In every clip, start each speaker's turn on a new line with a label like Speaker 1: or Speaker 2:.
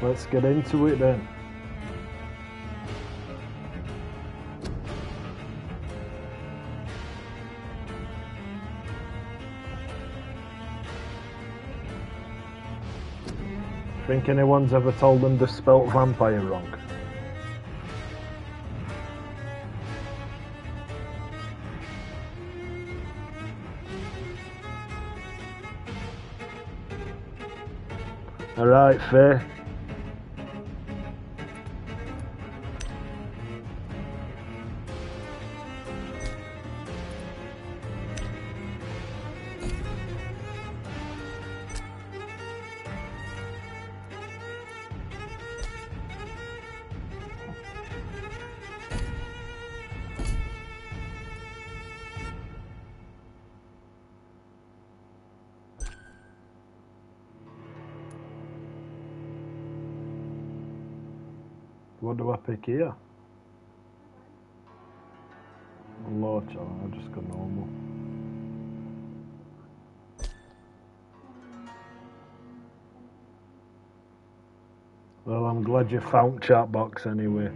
Speaker 1: Let's get into it then. Think anyone's ever told them they spelt vampire wrong? Alright, fair. What do I pick here? Low challenge, I just got normal. Well, I'm glad you found chat box anyway.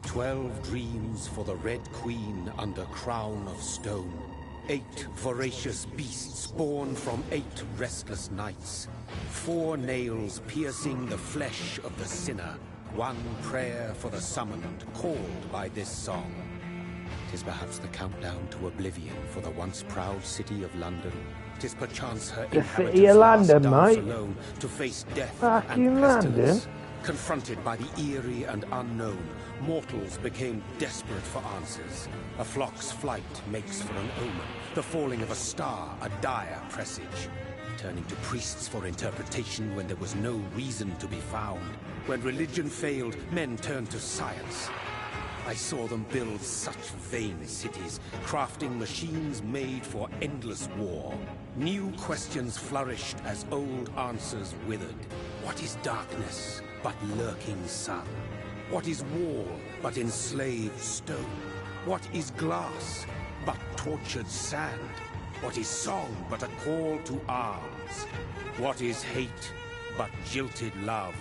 Speaker 2: "12 dreams for the Red Queen under crown of stone. 8 voracious beasts born from 8 restless nights. 4 nails piercing the flesh of the sinner. 1 prayer for the summoned, called by this song. 'Tis perhaps the countdown to oblivion for the once proud city of London. 'Tis perchance her
Speaker 1: city of London,
Speaker 2: dance
Speaker 1: mate.
Speaker 2: alone to face death
Speaker 1: Fucking
Speaker 2: and pestilence.
Speaker 1: London.
Speaker 2: Confronted by the eerie and unknown, mortals became desperate for answers. A flock's flight makes for an omen, the falling of a star a dire presage. Turning to priests for interpretation when there was no reason to be found. When religion failed, men turned to science. I saw them build such vain cities, crafting machines made for endless war. New questions flourished as old answers withered. What is darkness but lurking sun? What is wall but enslaved stone? What is glass but tortured sand? What is song but a call to arms? What is hate but jilted love?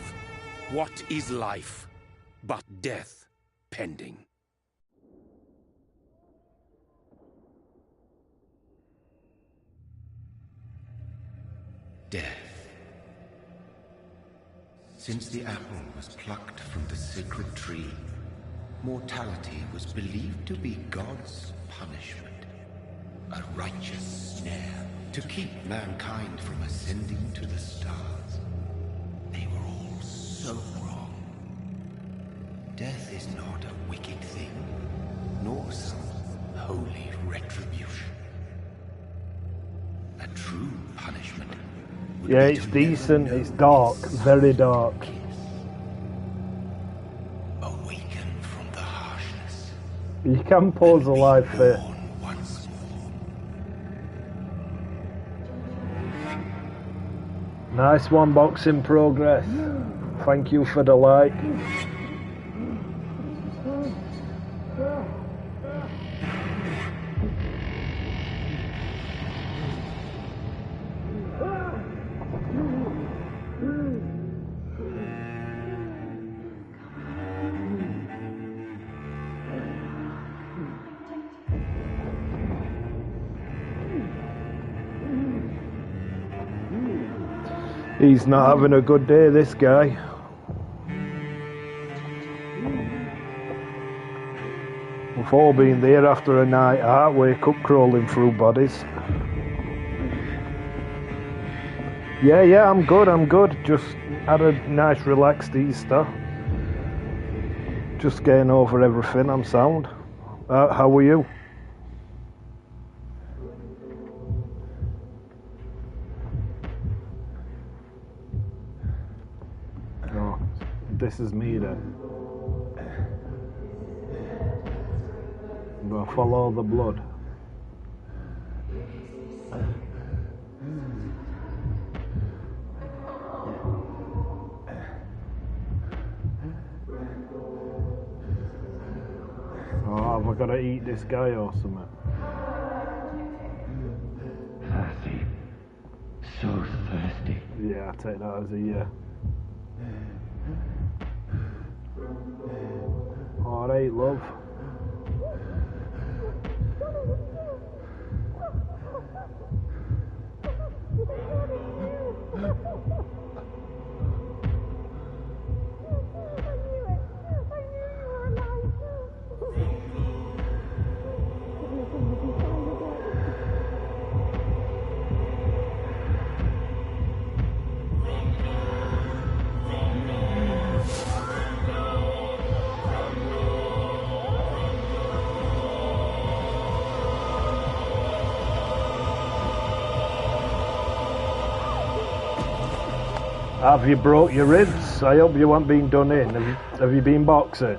Speaker 2: What is life but death pending?
Speaker 3: Death. Since the apple was plucked from the sacred tree, mortality was believed to be God's punishment. A righteous snare to keep mankind from ascending to the stars. They were all so wrong. Death is not a wicked thing, nor some holy retribution. A true punishment.
Speaker 1: Yeah, it's decent, it's dark, very dark.
Speaker 3: Awaken from the harshness.
Speaker 1: You can pause the live there.
Speaker 3: Once more.
Speaker 1: Nice one, box in progress. Thank you for the like. He's not having a good day, this guy. We've all been there after a night out, wake up crawling through bodies. Yeah, I'm good. Just had a nice relaxed Easter. Just getting over everything, I'm sound. How are you? Oh, this is me then. I'm gonna follow the blood. Oh, have I gotta eat this guy or something?
Speaker 3: Mercy, so thirsty.
Speaker 1: Yeah, I take that as a yeah. Alright, love. Have you broke your ribs? I hope you haven't been done in. Have you been boxing?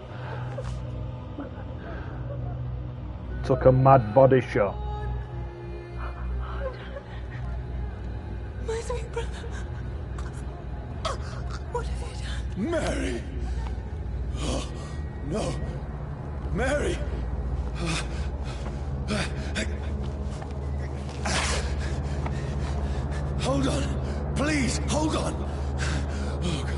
Speaker 1: Took a mad body shot.
Speaker 4: My sweet brother. What have you done?
Speaker 2: Mary! Oh, no! Mary! Hold on! Please, hold on! Oh, God.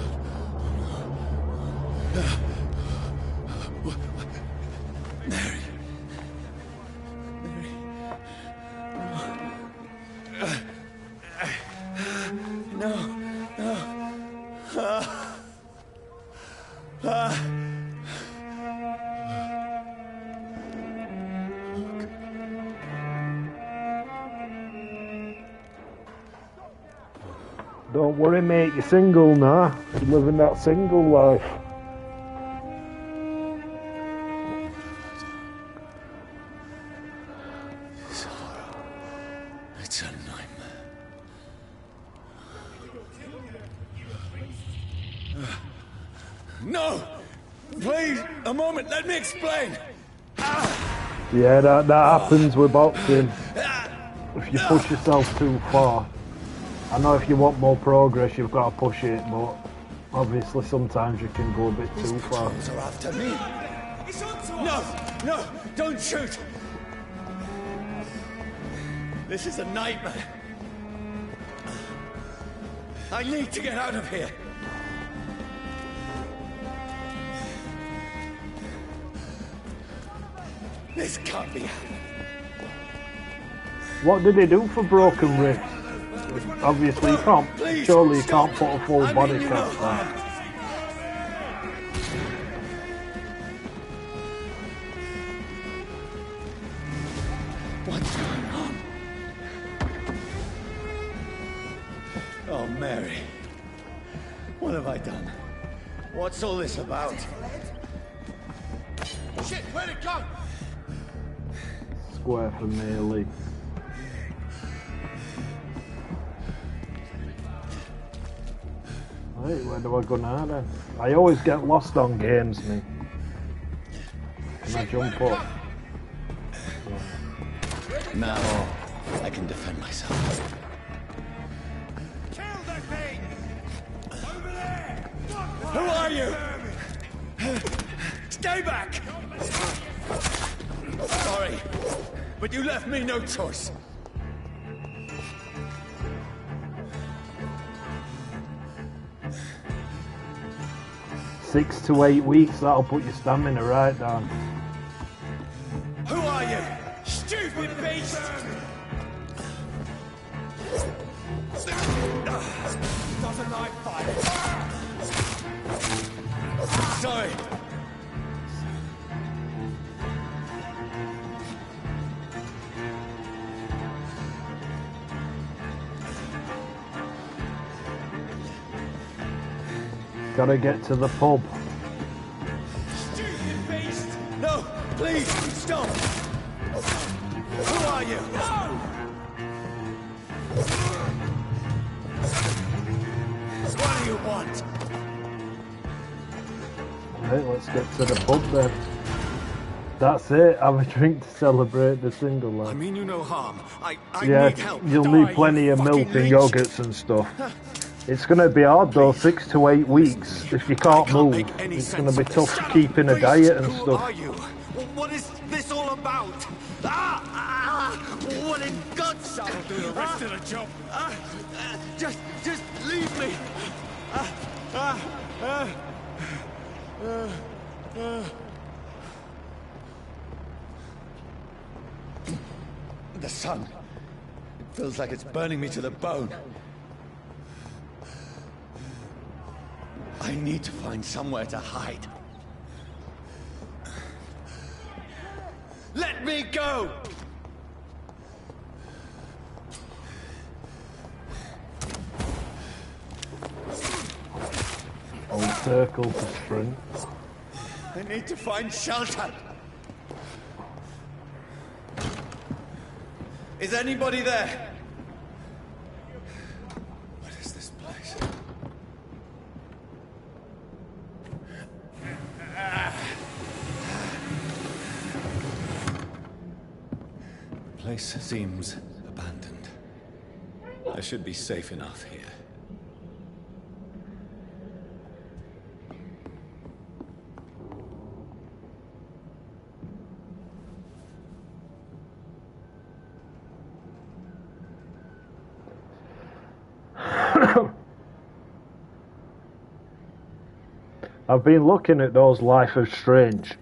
Speaker 2: Mary. Mary. No.
Speaker 1: Don't worry, mate, you're single now. You're living that single life.
Speaker 2: It's a nightmare. No! Please, a moment, let me explain!
Speaker 1: Yeah, that happens with boxing. If you push yourself too far. I know if you want more progress, you've got to push it, but obviously sometimes you can go a bit too far.
Speaker 2: These are after me. No, don't shoot. This is a nightmare. I need to get out of here. This can't be happening.
Speaker 1: What did he do for broken ribs? Obviously you can't, surely you can't put a full body cast on.
Speaker 2: What's going on? Oh, Mary. What have I done? What's all this about? Shit, where'd it go?
Speaker 1: Square for melee. Right, where do I go now then? I always get lost on games, me. Can I jump up?
Speaker 2: Now I can defend myself.
Speaker 4: Kill the thing! Over there!
Speaker 2: Who are you? Stay back! Sorry, but you left me no choice.
Speaker 1: 6 to 8 weeks, that'll put your stamina right down.
Speaker 2: Who are you? Stupid beast! Doesn't like fire. Sorry.
Speaker 1: Gotta get to the pub.
Speaker 2: Stupid beast! No, please, stop! Who are you? What do you want?
Speaker 1: Right, let's get to the pub then. That's it, have a drink to celebrate the single life.
Speaker 2: I mean you no harm. I
Speaker 1: Yeah,
Speaker 2: need help.
Speaker 1: you'll
Speaker 2: Die,
Speaker 1: need plenty
Speaker 2: you
Speaker 1: of milk
Speaker 2: fucking
Speaker 1: and
Speaker 2: leech.
Speaker 1: yogurts and stuff. It's going to be hard though, 6 to 8 weeks. If you can't move,
Speaker 2: make any
Speaker 1: it's going to be
Speaker 2: sense.
Speaker 1: tough
Speaker 2: Shut up,
Speaker 1: keeping a
Speaker 2: beast.
Speaker 1: diet and
Speaker 2: Who
Speaker 1: stuff.
Speaker 2: are you?
Speaker 4: What is this all about? What in God's name?
Speaker 2: I'll do the rest of the job.
Speaker 4: Just leave me.
Speaker 5: The sun. It feels like it's burning me to the bone. I need to find somewhere to hide. Let me go!
Speaker 1: Old circle to sprint.
Speaker 5: I need to find shelter. Is anybody there? What is this place? The place seems abandoned. I should be safe enough here.
Speaker 1: I've been looking at those Life is Strange.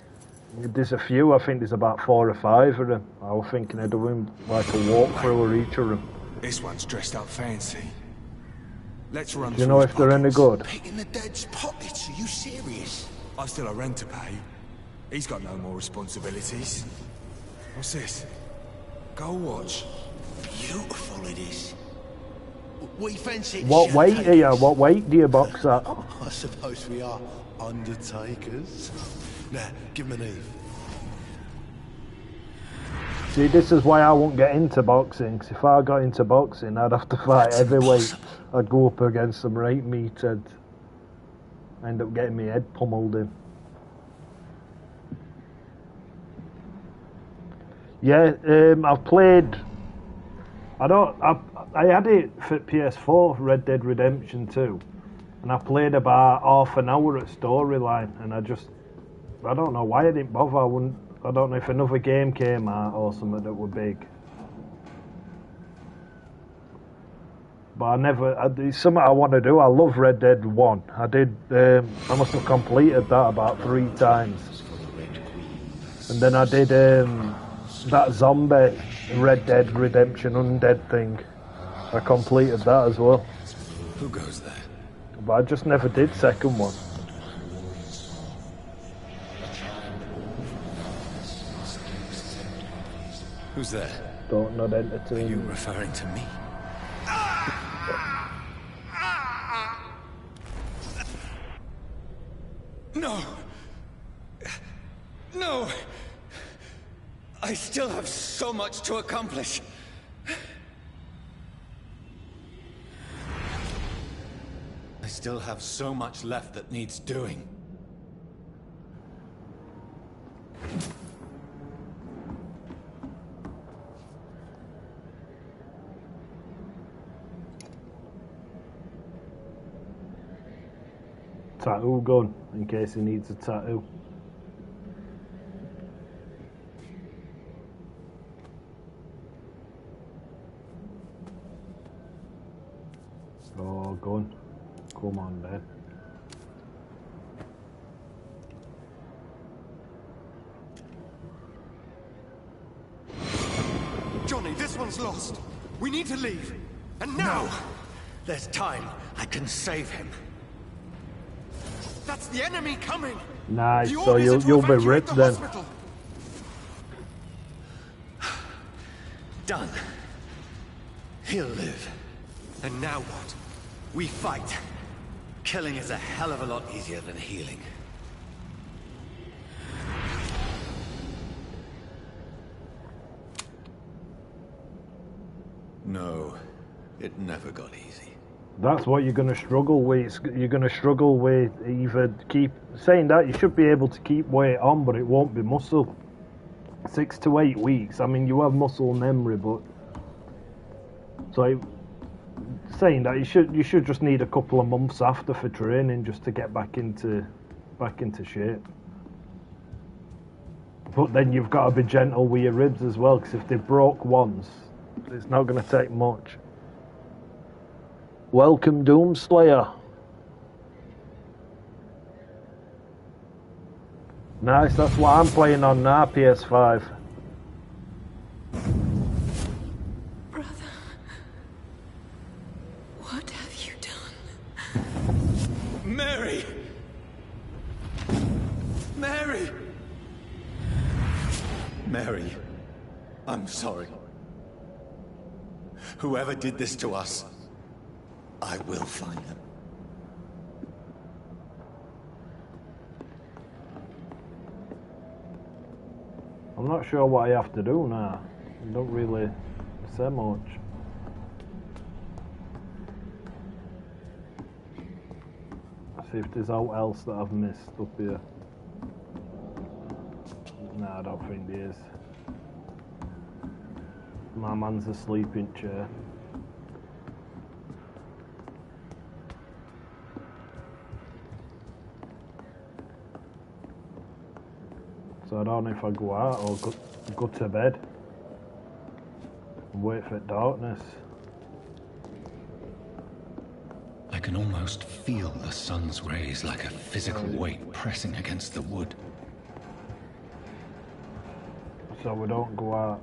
Speaker 1: There's a few, I think there's about 4 or 5 of them. I was thinking of doing like a walkthrough of each of them.
Speaker 6: This one's dressed up fancy. Let's run.
Speaker 1: Do you know if they're any good?
Speaker 4: Picking the dead's pockets, are you serious?
Speaker 6: I still have rent to pay. He's got no more responsibilities. What's this? Go watch.
Speaker 4: Beautiful it is. We fancy it.
Speaker 1: What weight are you? What weight do you box at?
Speaker 4: I suppose we are undertakers. Now, give him an Eve.
Speaker 1: See, this is why I won't get into boxing, 'cause if I got into boxing, I'd have to fight heavyweight. I'd go up against some right meathead. End up getting my head pummeled in. Yeah, I've played... I had it for PS4, Red Dead Redemption 2, and I played about half an hour at storyline, and I don't know why I didn't bother. I don't know if another game came out or something that were big. But it's something I want to do. I love Red Dead 1. I must have completed that about 3 times. And then I did that zombie Red Dead Redemption Undead thing. I completed that as well.
Speaker 5: Who goes there?
Speaker 1: But I just never did second one.
Speaker 5: Who's there?
Speaker 1: Don't not
Speaker 5: Are you
Speaker 1: entertain.
Speaker 5: referring to me? No! No! I still have so much to accomplish. I still have so much left that needs doing.
Speaker 1: Tattoo gun, in case he needs a tattoo. Oh, gun. Come on, then.
Speaker 4: Johnny, this one's lost. We need to leave. And now!
Speaker 5: No! There's time. I can save him.
Speaker 4: That's the enemy coming!
Speaker 1: Nice,
Speaker 4: The
Speaker 1: so
Speaker 4: orders are to
Speaker 1: you'll be
Speaker 4: evacuate
Speaker 1: ripped
Speaker 4: the
Speaker 1: then.
Speaker 4: hospital.
Speaker 5: Done. He'll live.
Speaker 4: And now what?
Speaker 5: We fight. Killing is a hell of a lot easier than healing. No, it never got easy.
Speaker 1: That's what you're going to struggle with. You're going to struggle with either keep... Saying that, you should be able to keep weight on, but it won't be muscle. 6 to 8 weeks. I mean, you have muscle memory, but... So, saying that, you should just need a couple of months after for training just to get back into shape. But then you've got to be gentle with your ribs as well, because if they broke once, it's not going to take much. Welcome, Doomslayer. Nice, that's what I'm playing on now, PS5.
Speaker 7: Brother, what have you done?
Speaker 5: Mary! Mary! Mary, I'm sorry. Whoever did this to us, I will find them.
Speaker 1: I'm not sure what I have to do now. I don't really say much. See if there's out else that I've missed up here. No, I don't think there is. My man's asleep in chair. So I don't know if I go out or go to bed and wait for darkness.
Speaker 5: I can almost feel the sun's rays like a physical weight pressing against the wood.
Speaker 1: So we don't go out.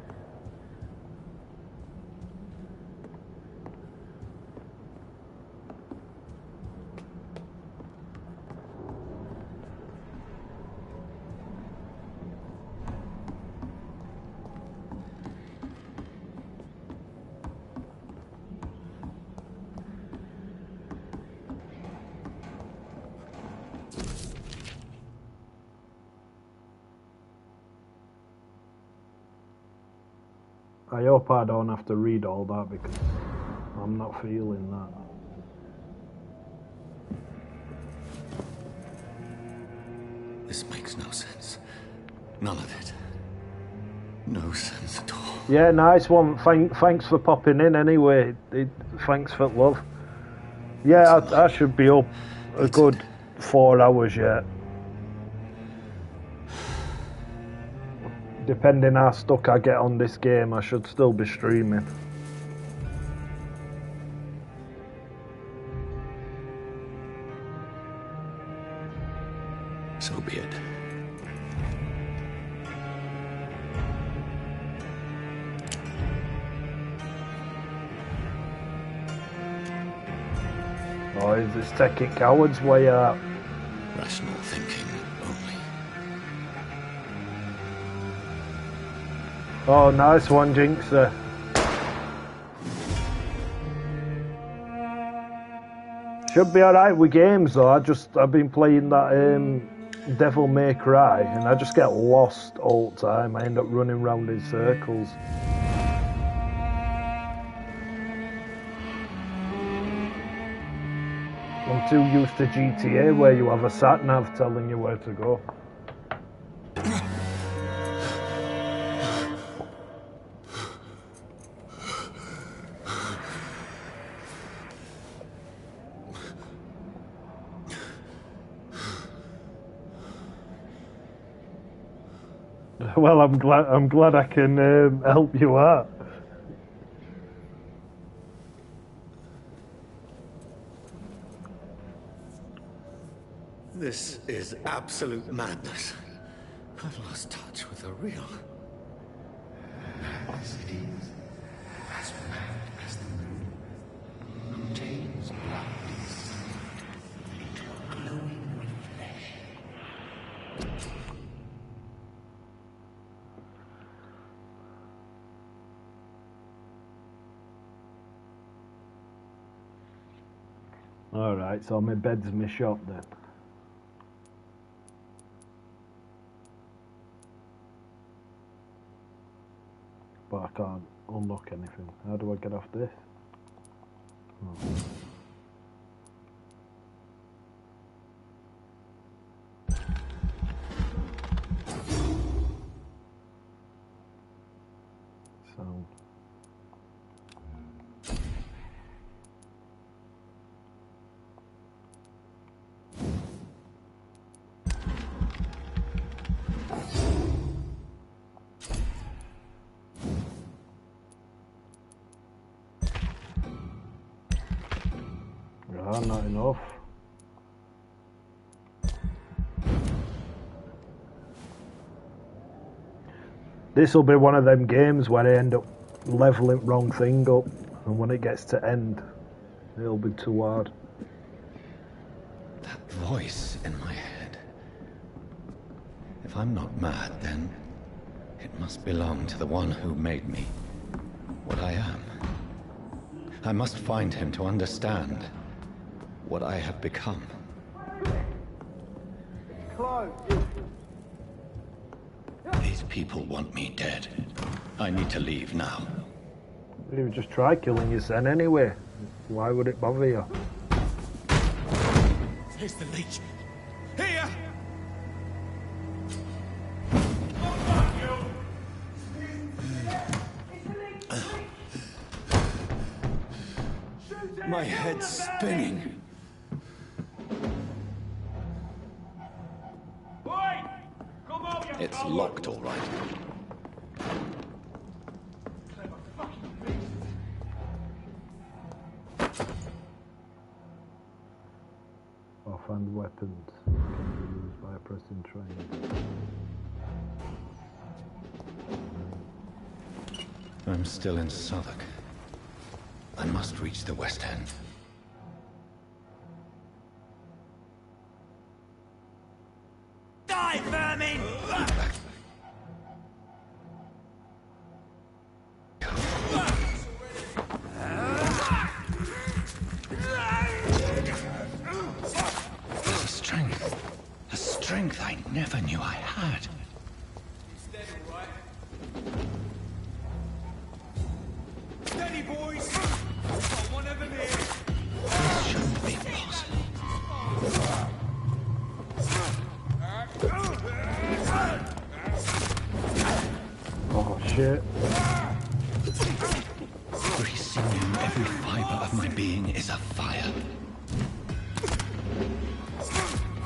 Speaker 1: I hope I don't have to read all that because I'm not feeling that.
Speaker 5: This makes no sense. None of it. No sense at all.
Speaker 1: Yeah, nice one. Thanks for popping in anyway. Thanks for love. Yeah, I should be up a good 4 hours yet. Depending how stuck I get on this game, I should still be streaming.
Speaker 5: So be it.
Speaker 1: Oh, is this taking cowards way out?
Speaker 5: Rational thinking only.
Speaker 1: Oh, nice one, Jinxer. Should be alright with games though. I've been playing that Devil May Cry and I just get lost all the time. I end up running round in circles. I'm too used to GTA where you have a sat-nav telling you where to go. Well, I'm glad I can help you out.
Speaker 5: This is absolute madness. I've lost touch with the real.
Speaker 3: As it is, as mad as the moon, contains blood into a glowing flesh.
Speaker 1: Alright, so my bed's my shop then. But I can't unlock anything. How do I get off this? Oh. So. Oh, not enough. This will be one of them games where I end up leveling wrong thing up, and when it gets to end, it'll be too hard.
Speaker 5: That voice in my head. If I'm not mad, then it must belong to the one who made me what I am. I must find him to understand what I have become. These people want me dead. I need to leave now.
Speaker 1: You would just try killing your son anyway. Why would it bother you?
Speaker 6: Here's the leech. Here!
Speaker 5: My head's spinning. It's locked, all right.
Speaker 1: Offhand weapons can be used by pressing triangle.
Speaker 5: I'm still in Southwark. I must reach the West End.
Speaker 6: Die, vermin!
Speaker 5: A strength I never knew I had.
Speaker 6: Steady, boys! Got one of them here.
Speaker 5: This shouldn't be possible.
Speaker 1: Oh shit.
Speaker 5: Every sinew, every fiber of my being is afire.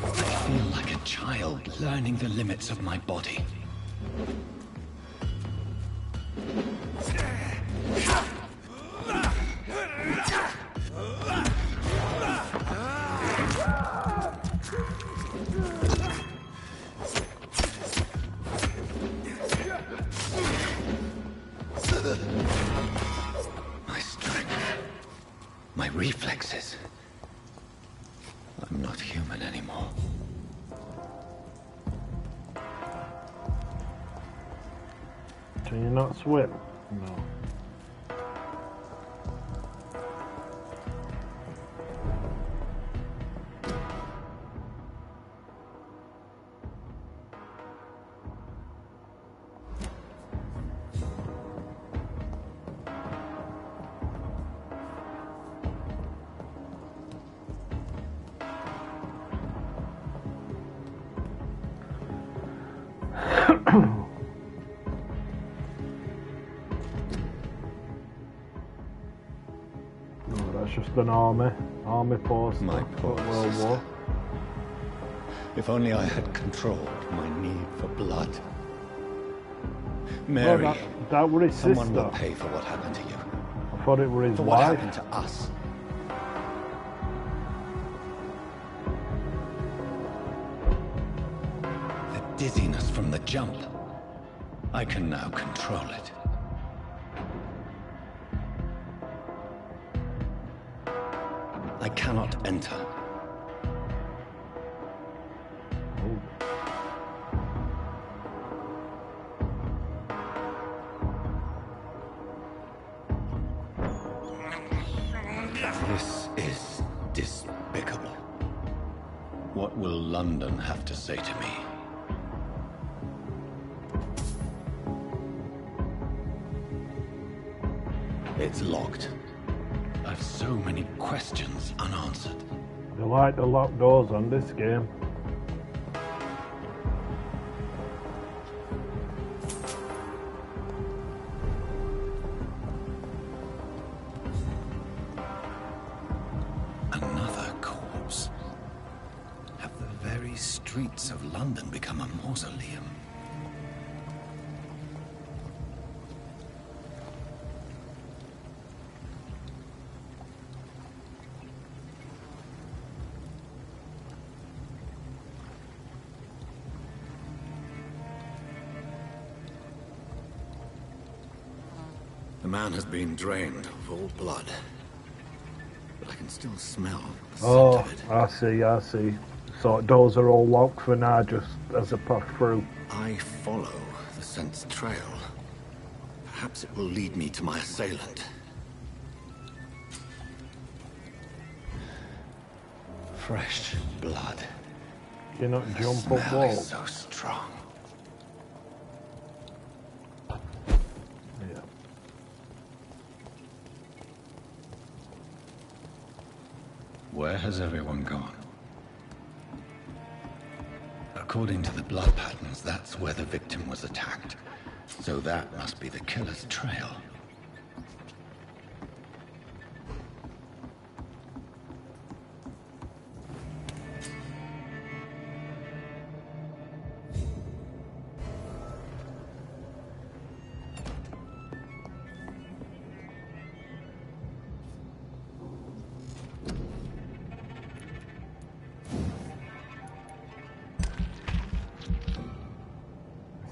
Speaker 5: I feel like a child learning the limits of my body. My strength, my reflexes. I'm not human anymore.
Speaker 1: Can you not swim? No. That's just an army post.
Speaker 5: My poor
Speaker 1: World
Speaker 5: sister.
Speaker 1: War.
Speaker 5: If only I had controlled my need for blood. Mary,
Speaker 1: Well, that were his
Speaker 5: someone
Speaker 1: sister.
Speaker 5: will pay for what happened to you.
Speaker 1: I thought it were his
Speaker 5: For what
Speaker 1: wife.
Speaker 5: happened to us. The dizziness from the jump. I can now control it. I cannot enter. This is despicable. What will London have to say to me? It's locked. I've so many questions unanswered.
Speaker 1: They like the locked doors on this game.
Speaker 5: Another corpse. Have the very streets of London become a mausoleum? man has been drained of all blood. But I can still smell the scent
Speaker 1: Oh,
Speaker 5: of it.
Speaker 1: I see. So doors are all locked for now, just as a path through.
Speaker 5: I follow the scent's trail. Perhaps it will lead me to my assailant. Fresh blood.
Speaker 1: You not
Speaker 5: The
Speaker 1: jump up
Speaker 5: smell
Speaker 1: walls.
Speaker 5: is so strong.
Speaker 1: Yeah.
Speaker 5: Where has everyone gone? According to the blood patterns, that's where the victim was attacked. So that must be the killer's trail.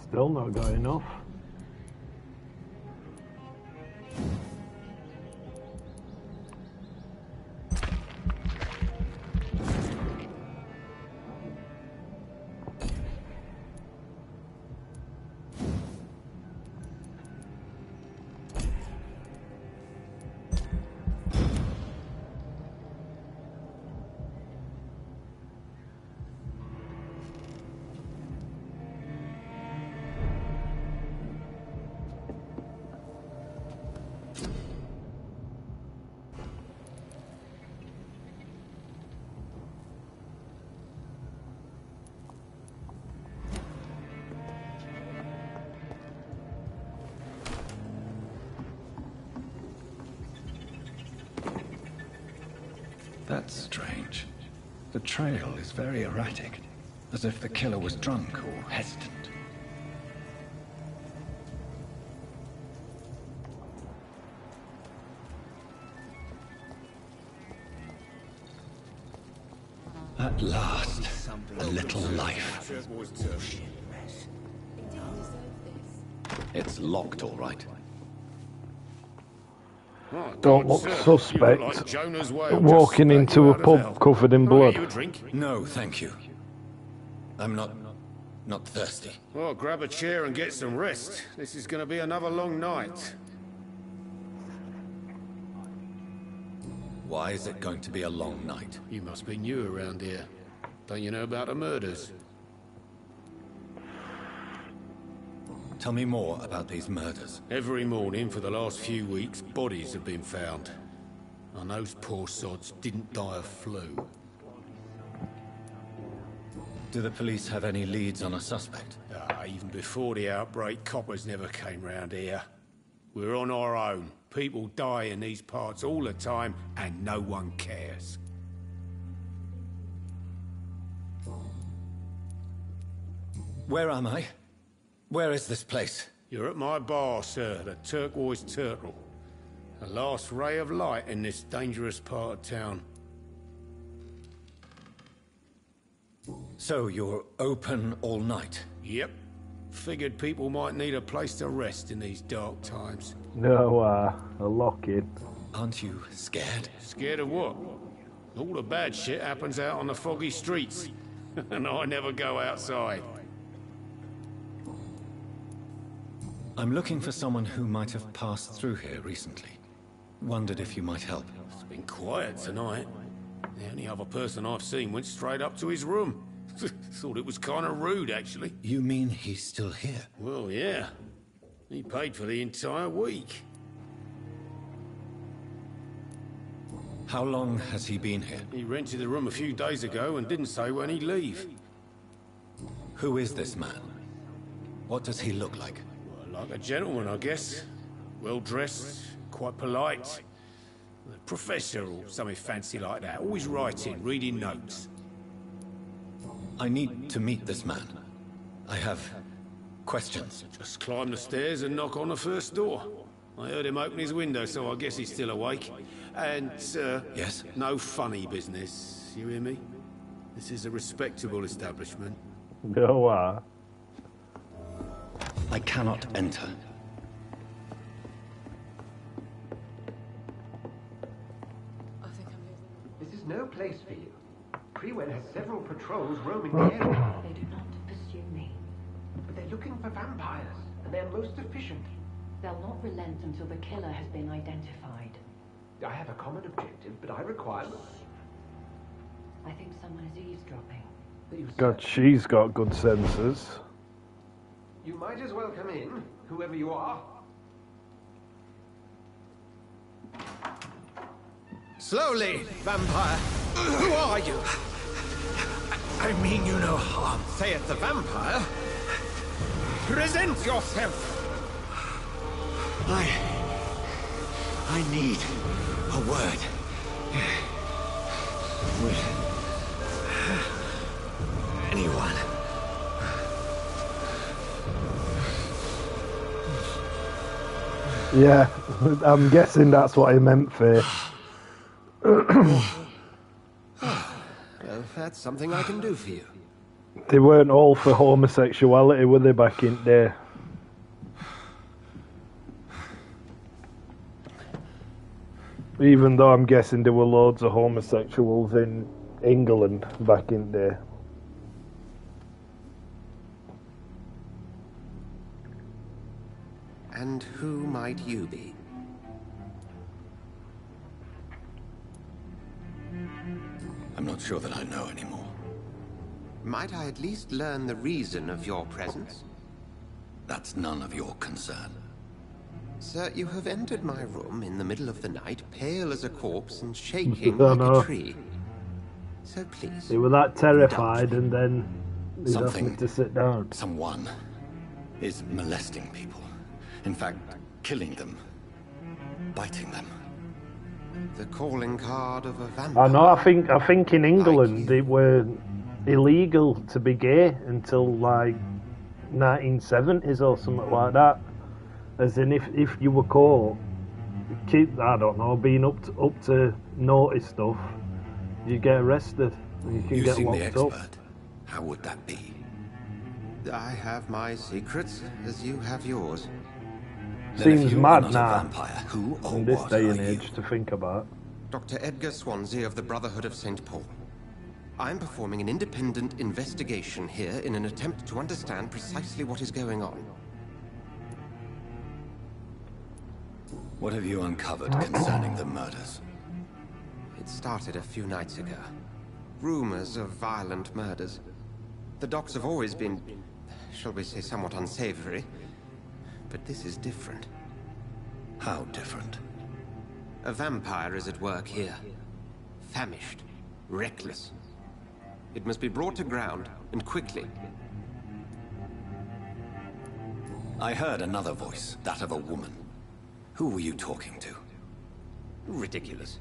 Speaker 1: Still not got enough.
Speaker 5: That's strange. The trail is very erratic, as if the killer was drunk or hesitant. At last, a little life. It's locked, all right.
Speaker 2: Oh,
Speaker 1: Don't
Speaker 2: God,
Speaker 1: look
Speaker 2: sir.
Speaker 1: suspect.
Speaker 2: You look like Jonah's whale
Speaker 1: Walking
Speaker 2: just spat
Speaker 1: into
Speaker 2: you
Speaker 1: a
Speaker 2: out of
Speaker 1: pub
Speaker 2: hell.
Speaker 1: covered in
Speaker 2: Can I get
Speaker 1: blood.
Speaker 2: you a drink?
Speaker 5: No, thank you. I'm not thirsty.
Speaker 2: Well, grab a chair and get some rest. This is going to be another long night.
Speaker 5: Why is it going to be a long night?
Speaker 2: You must be new around here. Don't you know about the murders?
Speaker 5: Tell me more about these murders.
Speaker 2: Every morning for the last few weeks, bodies have been found. And those poor sods didn't die of flu.
Speaker 5: Do the police have any leads on a suspect?
Speaker 2: Even before the outbreak, coppers never came round here. We're on our own. People die in these parts all the time, and no one cares.
Speaker 5: Where am I? Where is this place?
Speaker 2: You're at my bar, sir, the Turquoise Turtle. The last ray of light in this dangerous part of town.
Speaker 5: So you're open all night?
Speaker 2: Yep. Figured people might need a place to rest in these dark times.
Speaker 1: No, a lock-in.
Speaker 5: Aren't you scared?
Speaker 2: Scared of what? All the bad shit happens out on the foggy streets. And I never go outside.
Speaker 5: I'm looking for someone who might have passed through here recently. Wondered if you might help.
Speaker 2: It's been quiet tonight. The only other person I've seen went straight up to his room. Thought it was kind of rude, actually.
Speaker 5: You mean he's still here?
Speaker 2: Well, yeah. He paid for the entire week.
Speaker 5: How long has he been here?
Speaker 2: He rented the room a few days ago and didn't say when he'd leave.
Speaker 5: Who is this man? What does he look like?
Speaker 2: Well, like a gentleman, I guess. Well-dressed, quite polite. A professor or something fancy like that. Always writing, reading notes.
Speaker 5: I need to meet this man. I have questions.
Speaker 2: Just climb the stairs and knock on the first door. I heard him open his window, so I guess he's still awake. And, sir...
Speaker 5: Yes?
Speaker 2: No funny business, you hear me? This is a respectable establishment.
Speaker 1: No,
Speaker 5: I cannot enter.
Speaker 8: place for you. Prewen has several patrols roaming the area.
Speaker 9: They do not pursue me.
Speaker 8: But they're looking for vampires, and they're most efficient.
Speaker 9: They'll not relent until the killer has been identified.
Speaker 8: I have a common objective, but I require...
Speaker 9: I think someone is eavesdropping.
Speaker 1: God, she's got good senses.
Speaker 8: You might as well come in, whoever you are.
Speaker 2: Slowly, vampire. Who are you?
Speaker 6: I mean you no harm.
Speaker 2: Saith the vampire. Present yourself.
Speaker 5: I need a word. With anyone.
Speaker 1: Yeah, I'm guessing that's what he meant for.
Speaker 2: Well, that's something I can do for you.
Speaker 1: They weren't all for homosexuality, were they, back in there? Even though I'm guessing there were loads of homosexuals in England back in there.
Speaker 2: And who might you be?
Speaker 5: I'm not sure that I know anymore.
Speaker 2: Might I at least learn the reason of your presence?
Speaker 5: That's none of your concern.
Speaker 2: Sir, you have entered my room in the middle of the night, pale as a corpse and shaking
Speaker 1: I
Speaker 2: like
Speaker 1: know.
Speaker 2: a tree. So please...
Speaker 1: They were that terrified, and then they asked
Speaker 5: Something-
Speaker 1: me to sit down.
Speaker 5: Someone is molesting people. In fact, killing them. Biting them.
Speaker 2: The calling card of a vampire.
Speaker 1: I know. I think in England it were illegal to be gay until like 1970s or something like that. As in, if you were caught, I don't know, being up to naughty stuff, you get arrested. You can
Speaker 5: You
Speaker 1: get
Speaker 5: seem the
Speaker 1: locked
Speaker 5: expert.
Speaker 1: up.
Speaker 5: How would that be?
Speaker 2: I have my secrets, as you have yours.
Speaker 5: Then if
Speaker 1: Seems
Speaker 5: you
Speaker 1: mad
Speaker 5: are not
Speaker 1: now,
Speaker 5: a vampire, who or
Speaker 1: in this
Speaker 5: what
Speaker 1: day
Speaker 5: are
Speaker 1: and
Speaker 5: you?
Speaker 1: age, to think about.
Speaker 2: Dr. Edgar Swansea of the Brotherhood of St. Paul. I'm performing an independent investigation here in an attempt to understand precisely what is going on.
Speaker 5: What have you uncovered concerning the murders?
Speaker 2: It started a few nights ago. Rumors of violent murders. The docks have always been, shall we say, somewhat unsavory. But this is different.
Speaker 5: How different?
Speaker 2: A vampire is at work here. Famished. Reckless. It must be brought to ground, and quickly.
Speaker 5: I heard another voice, that of a woman. Who were you talking to?
Speaker 2: Ridiculous.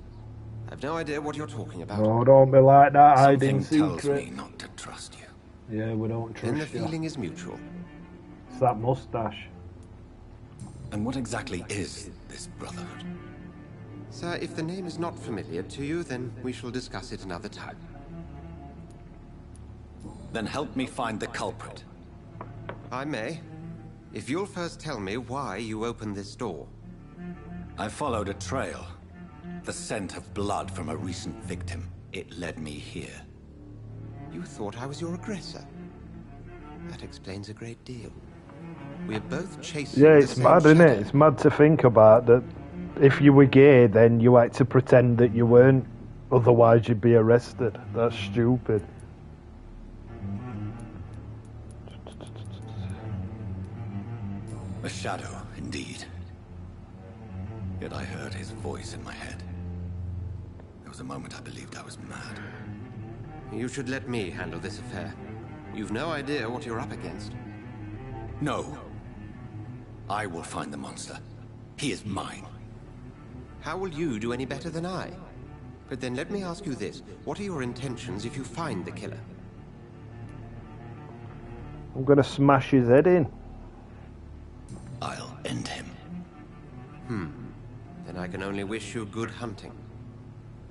Speaker 2: I've no idea what you're talking about.
Speaker 1: Oh, don't be like that, hiding
Speaker 5: Something tells
Speaker 1: secret.
Speaker 5: me not to trust you.
Speaker 1: Yeah, we don't
Speaker 2: Then the
Speaker 1: trust you.
Speaker 2: feeling is mutual.
Speaker 1: It's that moustache.
Speaker 5: And what exactly is this brotherhood?
Speaker 2: Sir, if the name is not familiar to you, then we shall discuss it another time.
Speaker 5: Then help me find the culprit.
Speaker 2: I may. If you'll first tell me why you opened this door.
Speaker 5: I followed a trail. The scent of blood from a recent victim. It led me here.
Speaker 2: You thought I was your aggressor. That explains a great deal. We're both chasing
Speaker 1: Yeah,
Speaker 2: the
Speaker 1: it's
Speaker 2: same
Speaker 1: mad, isn't
Speaker 2: shadow.
Speaker 1: it? It's mad to think about that. If you were gay, then you had to pretend that you weren't. Otherwise, you'd be arrested. That's stupid.
Speaker 5: A shadow, indeed. Yet I heard his voice in my head. There was a moment I believed I was mad.
Speaker 2: You should let me handle this affair. You've no idea what you're up against.
Speaker 5: No. I will find the monster. He is mine.
Speaker 2: How will you do any better than I? But then let me ask you this. What are your intentions if you find the killer?
Speaker 1: I'm gonna smash his head in.
Speaker 5: I'll end him.
Speaker 2: Then I can only wish you good hunting.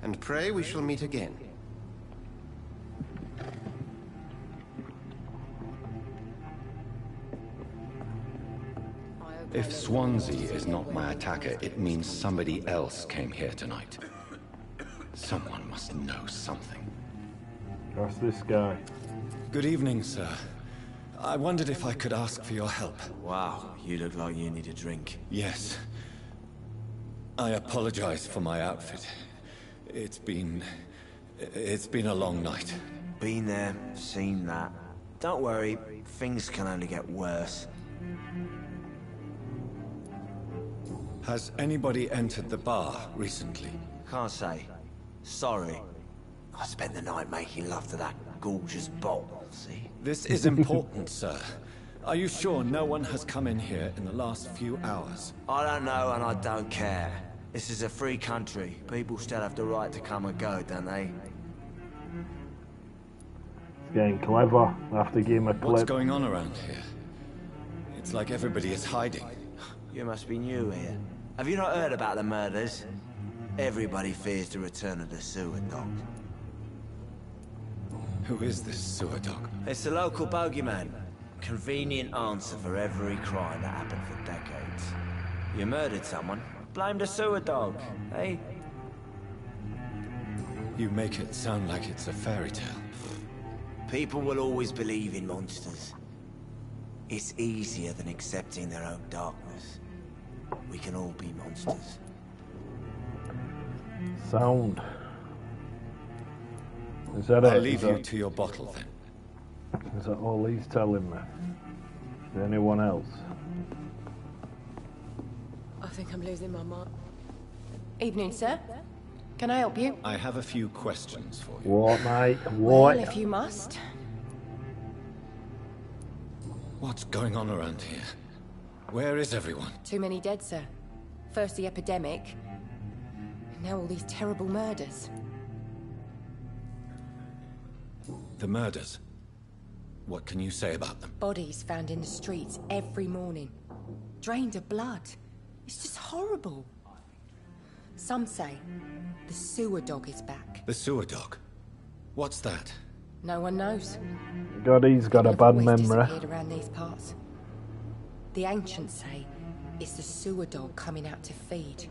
Speaker 2: And pray we shall meet again.
Speaker 5: If Swansea is not my attacker, it means somebody else came here tonight. Someone must know something.
Speaker 1: That's this guy.
Speaker 5: Good evening, sir. I wondered if I could ask for your help.
Speaker 10: Wow, you look like you need a drink.
Speaker 5: Yes. I apologize for my outfit. It's been a long night.
Speaker 10: Been there, seen that. Don't worry, things can only get worse.
Speaker 5: Has anybody entered the bar recently?
Speaker 10: Can't say. Sorry. I spent the night making love to that gorgeous bottle, see?
Speaker 5: This is important, sir. Are you sure no one has come in here in the last few hours?
Speaker 10: I don't know and I don't care. This is a free country. People still have the right to come and go, don't they?
Speaker 1: It's getting clever. I have to give him a clip.
Speaker 5: What's going on around here? It's like everybody is hiding.
Speaker 10: You must be new here. Have you not heard about the murders? Everybody fears the return of the sewer dog.
Speaker 5: Who is this sewer dog?
Speaker 10: It's the local bogeyman. Convenient answer for every crime that happened for decades. You murdered someone, blame the sewer dog, eh?
Speaker 5: You make it sound like it's a fairy tale.
Speaker 10: People will always believe in monsters. It's easier than accepting their own darkness. We can all be monsters.
Speaker 1: Sound. Is that
Speaker 5: I'll leave you to your bottle then.
Speaker 1: Is that all he's telling me? Is there anyone else?
Speaker 11: I think I'm losing my mind. Evening, sir. Can I help you?
Speaker 5: I have a few questions for you.
Speaker 1: What, mate? What?
Speaker 11: Well, if you must.
Speaker 5: What's going on around here? Where is everyone?
Speaker 11: Too many dead, sir. First the epidemic, and now all these terrible murders.
Speaker 5: The murders? What can you say about them?
Speaker 11: Bodies found in the streets every morning. Drained of blood. It's just horrible. Some say the sewer dog is back.
Speaker 5: The sewer dog? What's that?
Speaker 11: No one knows.
Speaker 1: God, he's got a bad memory.
Speaker 11: Disappeared around these parts. The ancients say it's the sewer dog coming out to feed.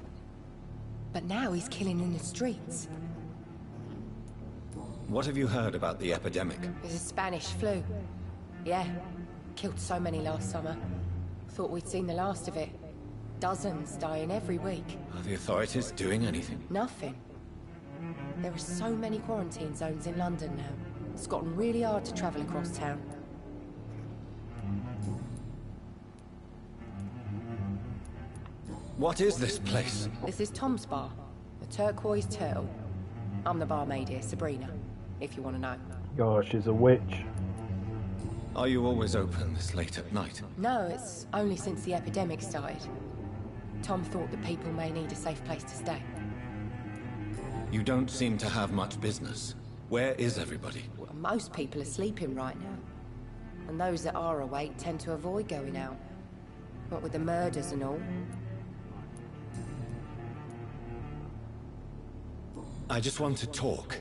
Speaker 11: But now he's killing in the streets.
Speaker 5: What have you heard about the epidemic?
Speaker 11: It's a Spanish flu. Yeah. Killed so many last summer. Thought we'd seen the last of it. Dozens dying every week.
Speaker 5: Are the authorities doing anything?
Speaker 11: Nothing. There are so many quarantine zones in London now. It's gotten really hard to travel across town.
Speaker 5: What is this place?
Speaker 11: This is Tom's bar. The Turquoise Turtle. I'm the barmaid here, Sabrina, if you want to know.
Speaker 1: Gosh, she's a witch.
Speaker 5: Are you always open this late at night?
Speaker 11: No, it's only since the epidemic started. Tom thought that people may need a safe place to stay.
Speaker 5: You don't seem to have much business. Where is everybody?
Speaker 11: Well, most people are sleeping right now. And those that are awake tend to avoid going out. What with the murders and all.
Speaker 5: I just want to talk.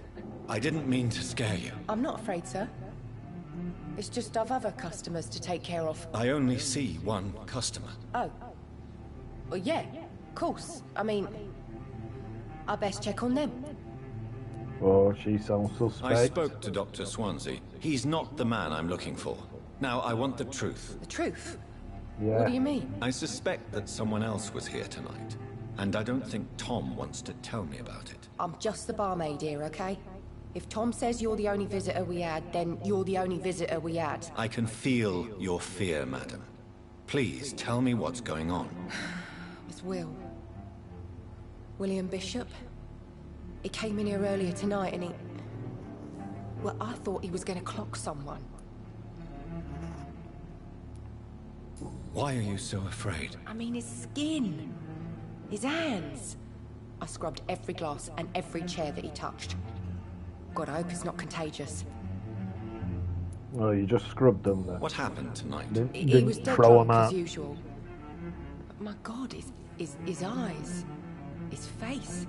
Speaker 5: I didn't mean to scare you.
Speaker 11: I'm not afraid, sir. It's just I've other customers to take care of.
Speaker 5: I only see one customer.
Speaker 11: Oh. Well, yeah, of course. I mean, I best check on them.
Speaker 1: Oh, she sounds suspect.
Speaker 5: I spoke to Dr. Swansea. He's not the man I'm looking for. Now, I want the truth.
Speaker 11: The truth?
Speaker 1: Yeah.
Speaker 11: What do you mean?
Speaker 5: I suspect that someone else was here tonight. And I don't think Tom wants to tell me about it.
Speaker 11: I'm just the barmaid here, okay? If Tom says you're the only visitor we had, then you're the only visitor we had.
Speaker 5: I can feel your fear, madam. Please, tell me what's going on.
Speaker 11: It's Will. William Bishop. He came in here earlier tonight and he... Well, I thought he was going to clock someone.
Speaker 5: Why are you so afraid?
Speaker 11: I mean, his skin. His hands. I scrubbed every glass and every chair that he touched. God, I hope it's not contagious.
Speaker 1: Oh, you just scrubbed them there.
Speaker 5: What happened tonight?
Speaker 11: He was dead drunk as usual. But my God, his eyes. His face.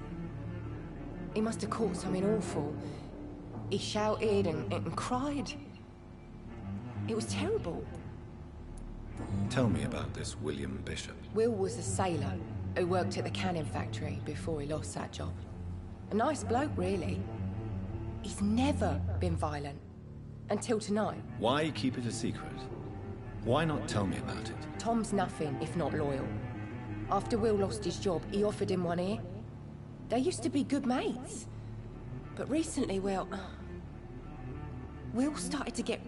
Speaker 11: He must have caught something awful. He shouted and cried. It was terrible.
Speaker 5: Tell me about this William Bishop.
Speaker 11: Will was a sailor who worked at the canning factory before he lost that job. A nice bloke, really. He's never been violent. Until tonight.
Speaker 5: Why keep it a secret? Why not tell me about it?
Speaker 11: Tom's nothing if not loyal. After Will lost his job, he offered him one ear. They used to be good mates. But recently, well... Will started to get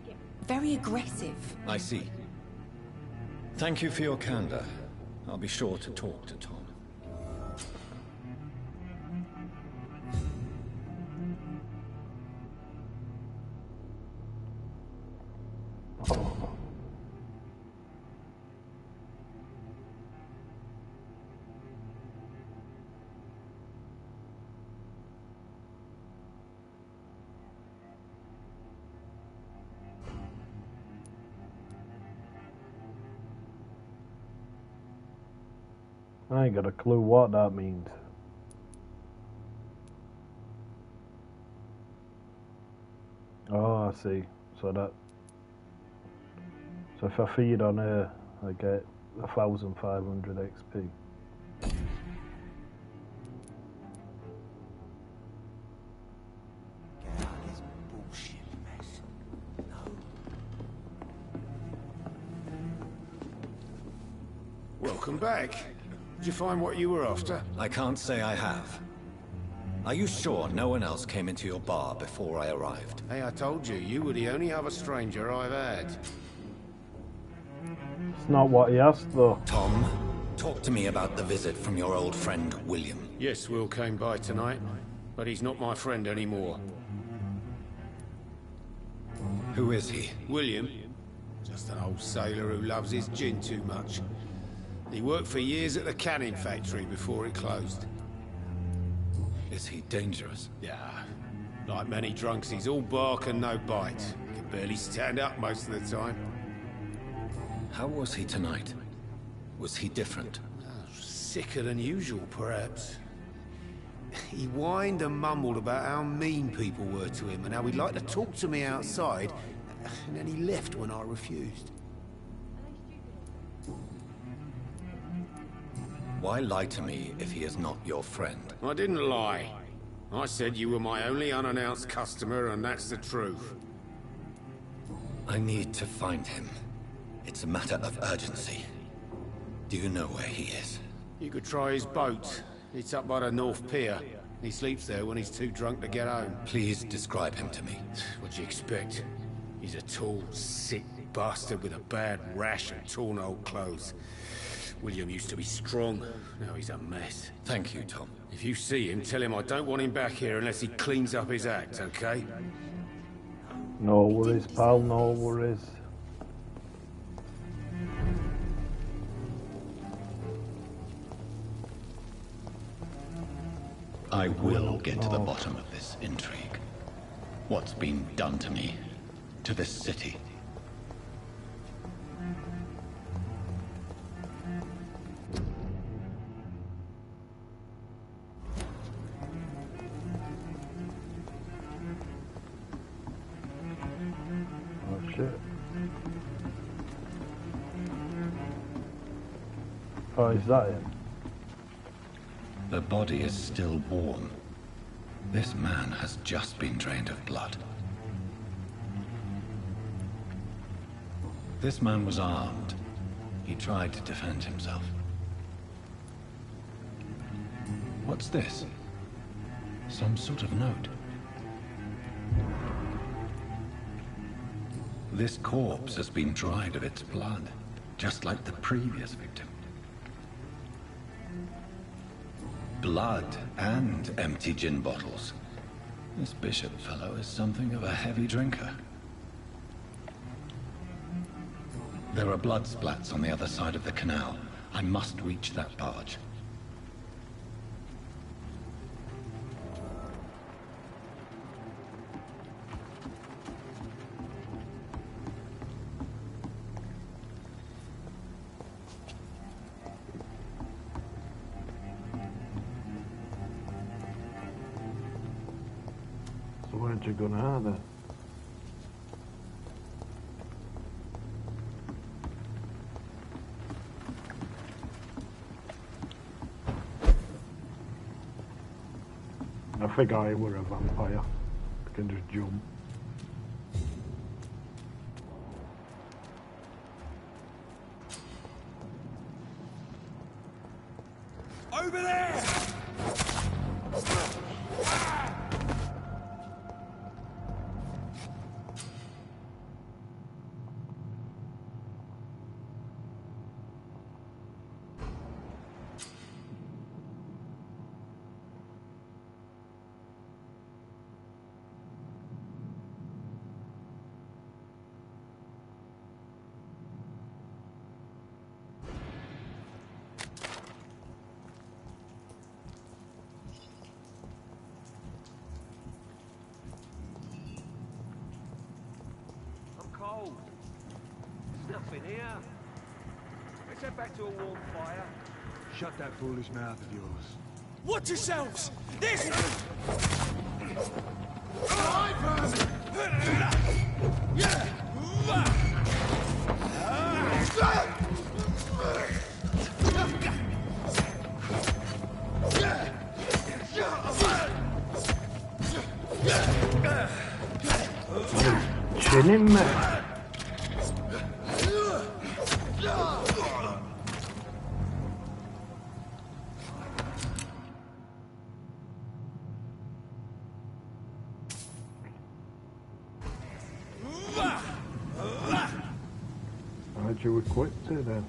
Speaker 11: very aggressive.
Speaker 5: I see. Thank you for your candor. I'll be sure to talk to Tom.
Speaker 1: I ain't got a clue what that means. Oh, I see. So if I feed on her, I get 1,500 XP.
Speaker 2: Welcome back. Did you find what you were after?
Speaker 5: I can't say I have. Are you sure no one else came into your bar before I arrived?
Speaker 2: Hey, I told you, you were the only other stranger I've had.
Speaker 1: It's not what he asked, though.
Speaker 5: Tom, talk to me about the visit from your old friend, William.
Speaker 2: Yes, Will came by tonight, but he's not my friend anymore.
Speaker 5: Who is he?
Speaker 2: William. Just an old sailor who loves his gin too much. He worked for years at the canning factory before it closed.
Speaker 5: Is he dangerous?
Speaker 2: Yeah. Like many drunks, he's all bark and no bite. Can barely stand up most of the time.
Speaker 5: How was he tonight? Was he different?
Speaker 2: Sicker than usual, perhaps. He whined and mumbled about how mean people were to him and how he'd like to talk to me outside, and then he left when I refused.
Speaker 5: Why lie to me if he is not your friend?
Speaker 2: I didn't lie. I said you were my only unannounced customer, and that's the truth.
Speaker 5: I need to find him. It's a matter of urgency. Do you know where he is?
Speaker 2: You could try his boat. It's up by the North Pier. He sleeps there when he's too drunk to get home.
Speaker 5: Please describe him to me.
Speaker 2: What'd you expect? He's a tall, sick bastard with a bad rash and torn old clothes. William used to be strong. Now he's a mess.
Speaker 5: Thank you, Tom.
Speaker 2: If you see him, tell him I don't want him back here unless he cleans up his act, okay?
Speaker 1: No worries, pal, no worries.
Speaker 5: I will get to the bottom of this intrigue. What's been done to me, to this city.
Speaker 1: Oh shit. Oh, is that it?
Speaker 5: The body is still warm. This man has just been drained of blood. This man was armed. He tried to defend himself. What's this? Some sort of note. This corpse has been dried of its blood, just like the previous victim. Blood and empty gin bottles. This bishop fellow is something of a heavy drinker. There are blood splats on the other side of the canal. I must reach that barge.
Speaker 1: So where'd you go now then? I forgot he were a vampire. He can just jump.
Speaker 6: Over there!
Speaker 8: Cold. There's nothing here. Let's head back to a warm fire.
Speaker 6: Shut that foolish mouth of yours.
Speaker 12: Watch yourselves! This...
Speaker 1: Chin him. How'd you equip to then?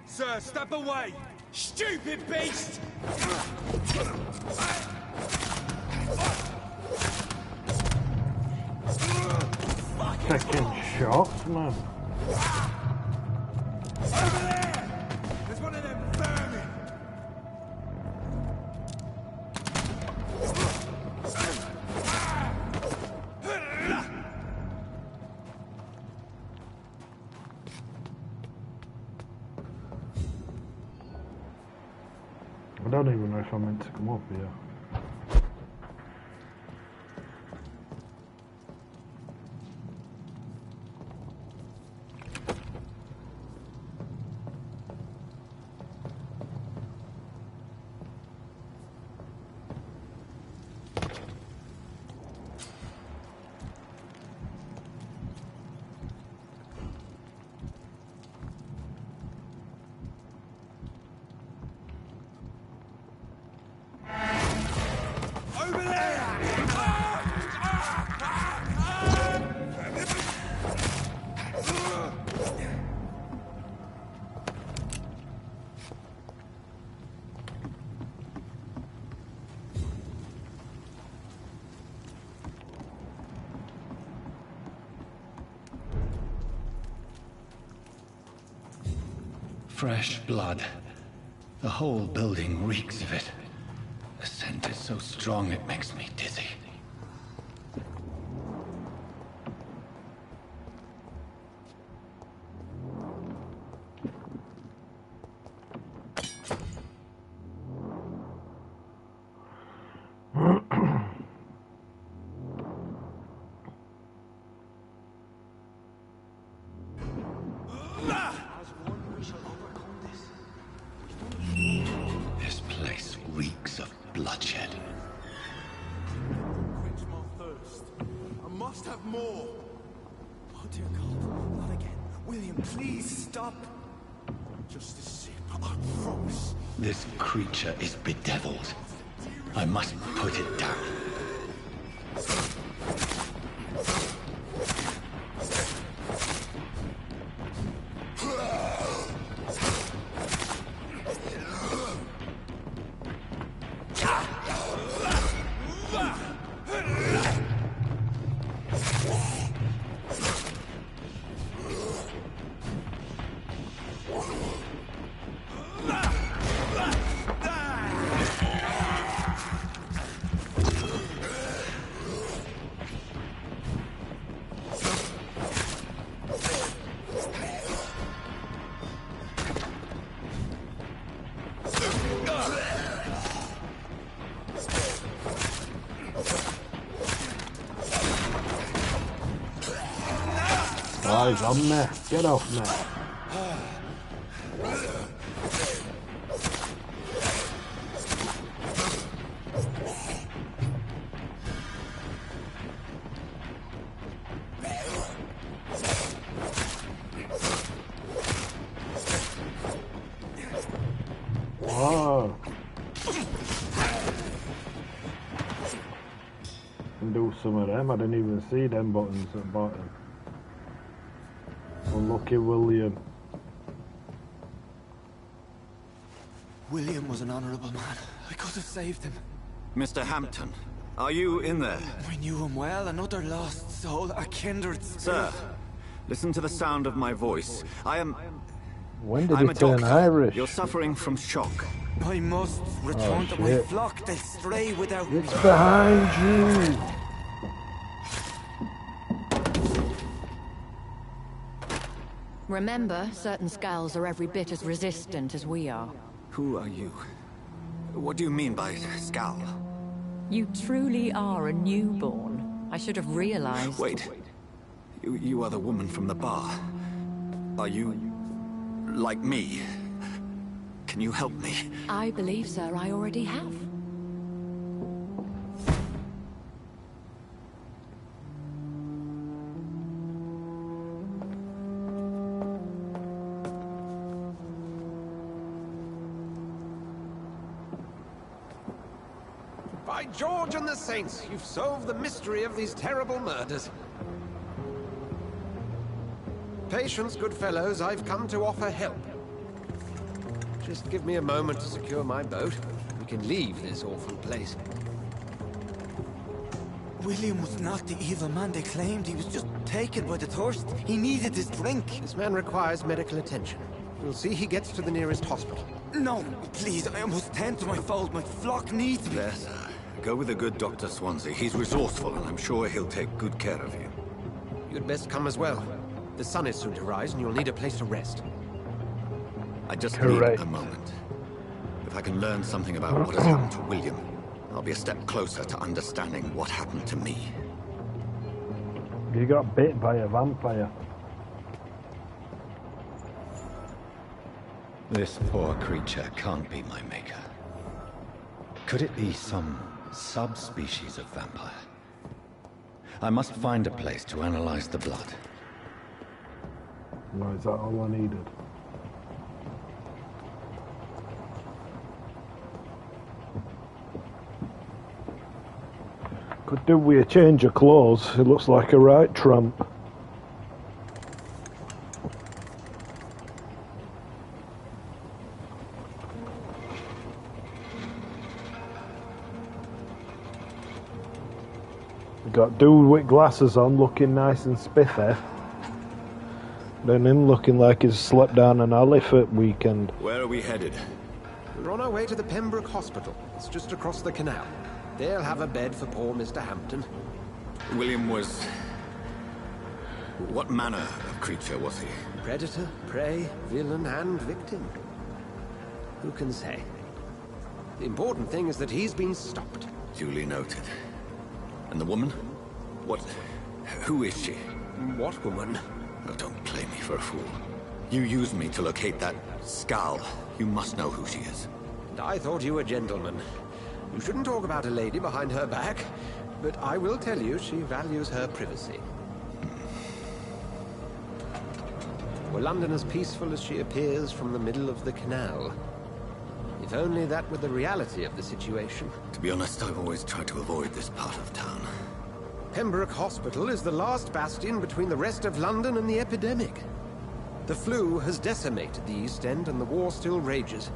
Speaker 12: Sir, step away! Stupid beast!
Speaker 1: Taking shots, man.
Speaker 6: Over there! There's one of them vermin!
Speaker 1: I don't even know if I'm meant to come up here.
Speaker 5: Fresh blood. The whole building reeks of it. The scent is so strong it makes me dizzy. This place reeks of bloodshed.
Speaker 4: Quench my thirst. I must have more.
Speaker 12: Oh dear God, not again. William, please stop.
Speaker 4: Just a sip, I promise.
Speaker 5: This creature is bedeviled. I must put it down.
Speaker 1: Oh, he's on me. Get off me. Whoa. Can do some of them. I didn't even see them buttons at the bottom. Unlucky William.
Speaker 12: William was an honorable man. I could have saved him.
Speaker 5: Mr. Hampton, are you in there?
Speaker 12: I knew him well, another lost soul, a kindred spirit.
Speaker 5: Sir, listen to the sound of my voice.
Speaker 1: When did
Speaker 5: I'm
Speaker 1: he
Speaker 5: a
Speaker 1: turn
Speaker 5: doctor.
Speaker 1: Irish?
Speaker 5: You're suffering from shock.
Speaker 12: I must return to my
Speaker 1: shit.
Speaker 12: flock. They'll stray without me.
Speaker 1: It's behind you.
Speaker 13: Remember, certain skulls are every bit as resistant as we are.
Speaker 5: Who are you? What do you mean by Scal?
Speaker 13: You truly are a newborn. I should have realized.
Speaker 5: Wait. You are the woman from the bar. Are you like me? Can you help me?
Speaker 13: I believe, sir, I already have.
Speaker 2: By George and the Saints, you've solved the mystery of these terrible murders. Patience, good fellows, I've come to offer help. Just give me a moment to secure my boat. We can leave this awful place.
Speaker 12: William was not the evil man they claimed. He was just taken by the thirst. He needed his drink.
Speaker 2: This man requires medical attention. We'll see he gets to the nearest hospital.
Speaker 12: No, please, I must tend to my fold. My flock needs me.
Speaker 5: There, sir. Go with the good Dr. Swansea. He's resourceful, and I'm sure he'll take good care of you.
Speaker 2: You'd best come as well. The sun is soon to rise, and you'll need a place to rest.
Speaker 5: I just need a moment. If I can learn something about what has happened to William, I'll be a step closer to understanding what happened to me.
Speaker 1: You got bit by a vampire.
Speaker 5: This poor creature can't be my maker. Could it be some subspecies of vampire? I must find a place to analyze the blood.
Speaker 1: No, is that all I needed? Could do with a change of clothes. It looks like a right tramp. Got dude with glasses on looking nice and spiffy. Then him looking like he's slept down an alley for weekend.
Speaker 5: Where are we headed?
Speaker 2: We're on our way to the Pembroke Hospital. It's just across the canal. They'll have a bed for poor Mr. Hampton.
Speaker 5: William was... What manner of creature was he?
Speaker 2: Predator, prey, villain, and victim. Who can say? The important thing is that he's been stopped.
Speaker 5: Duly noted. And the woman? Who is she?
Speaker 2: What woman?
Speaker 5: Oh, don't play me for a fool. You used me to locate that Skal. You must know who she is.
Speaker 2: And I thought you a gentleman. You shouldn't talk about a lady behind her back, but I will tell you she values her privacy. Were London as peaceful as she appears from the middle of the canal? If only that were the reality of the situation.
Speaker 5: To be honest, I've always tried to avoid this part of town.
Speaker 2: Pembroke Hospital is the last bastion between the rest of London and the epidemic. The flu has decimated the East End and the war still rages.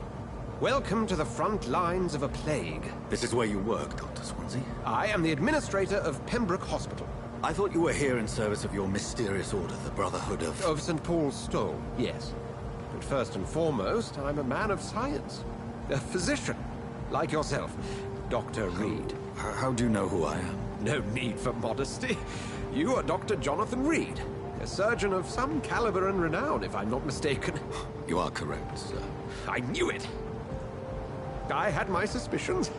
Speaker 2: Welcome to the front lines of a plague.
Speaker 5: This is where you work, Dr. Swansea?
Speaker 2: I am the administrator of Pembroke Hospital.
Speaker 5: I thought you were here in service of your mysterious order, the Brotherhood of...
Speaker 2: Of St. Paul's Stole, yes. But first and foremost, I'm a man of science. A physician, like yourself, Dr. Reed.
Speaker 5: How do you know who I am?
Speaker 2: No need for modesty. You are Dr. Jonathan Reed, a surgeon of some caliber and renown, if I'm not mistaken.
Speaker 5: You are correct, sir.
Speaker 2: I knew it! I had my suspicions.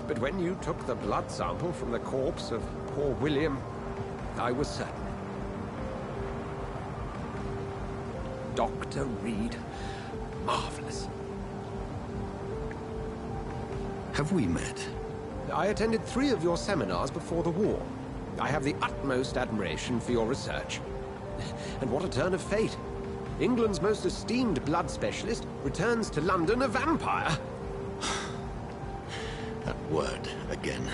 Speaker 2: But when you took the blood sample from the corpse of poor William, I was certain. Dr. Reed. Marvelous.
Speaker 5: Have we met?
Speaker 2: I attended 3 of your seminars before the war. I have the utmost admiration for your research. And what a turn of fate. England's most esteemed blood specialist returns to London a vampire.
Speaker 5: That word, again.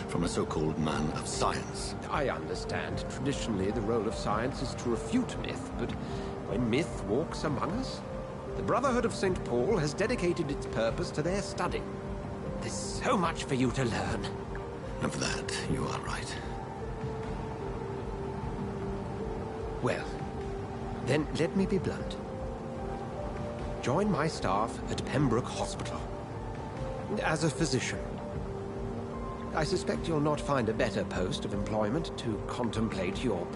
Speaker 5: From a so-called man of science.
Speaker 2: I understand. Traditionally, the role of science is to refute myth, but when myth walks among us, the Brotherhood of St. Paul has dedicated its purpose to their study. There's so much for you to learn.
Speaker 5: Of that, you are right.
Speaker 2: Well, then let me be blunt. Join my staff at Pembroke Hospital. As a physician. I suspect you'll not find a better post of employment to contemplate your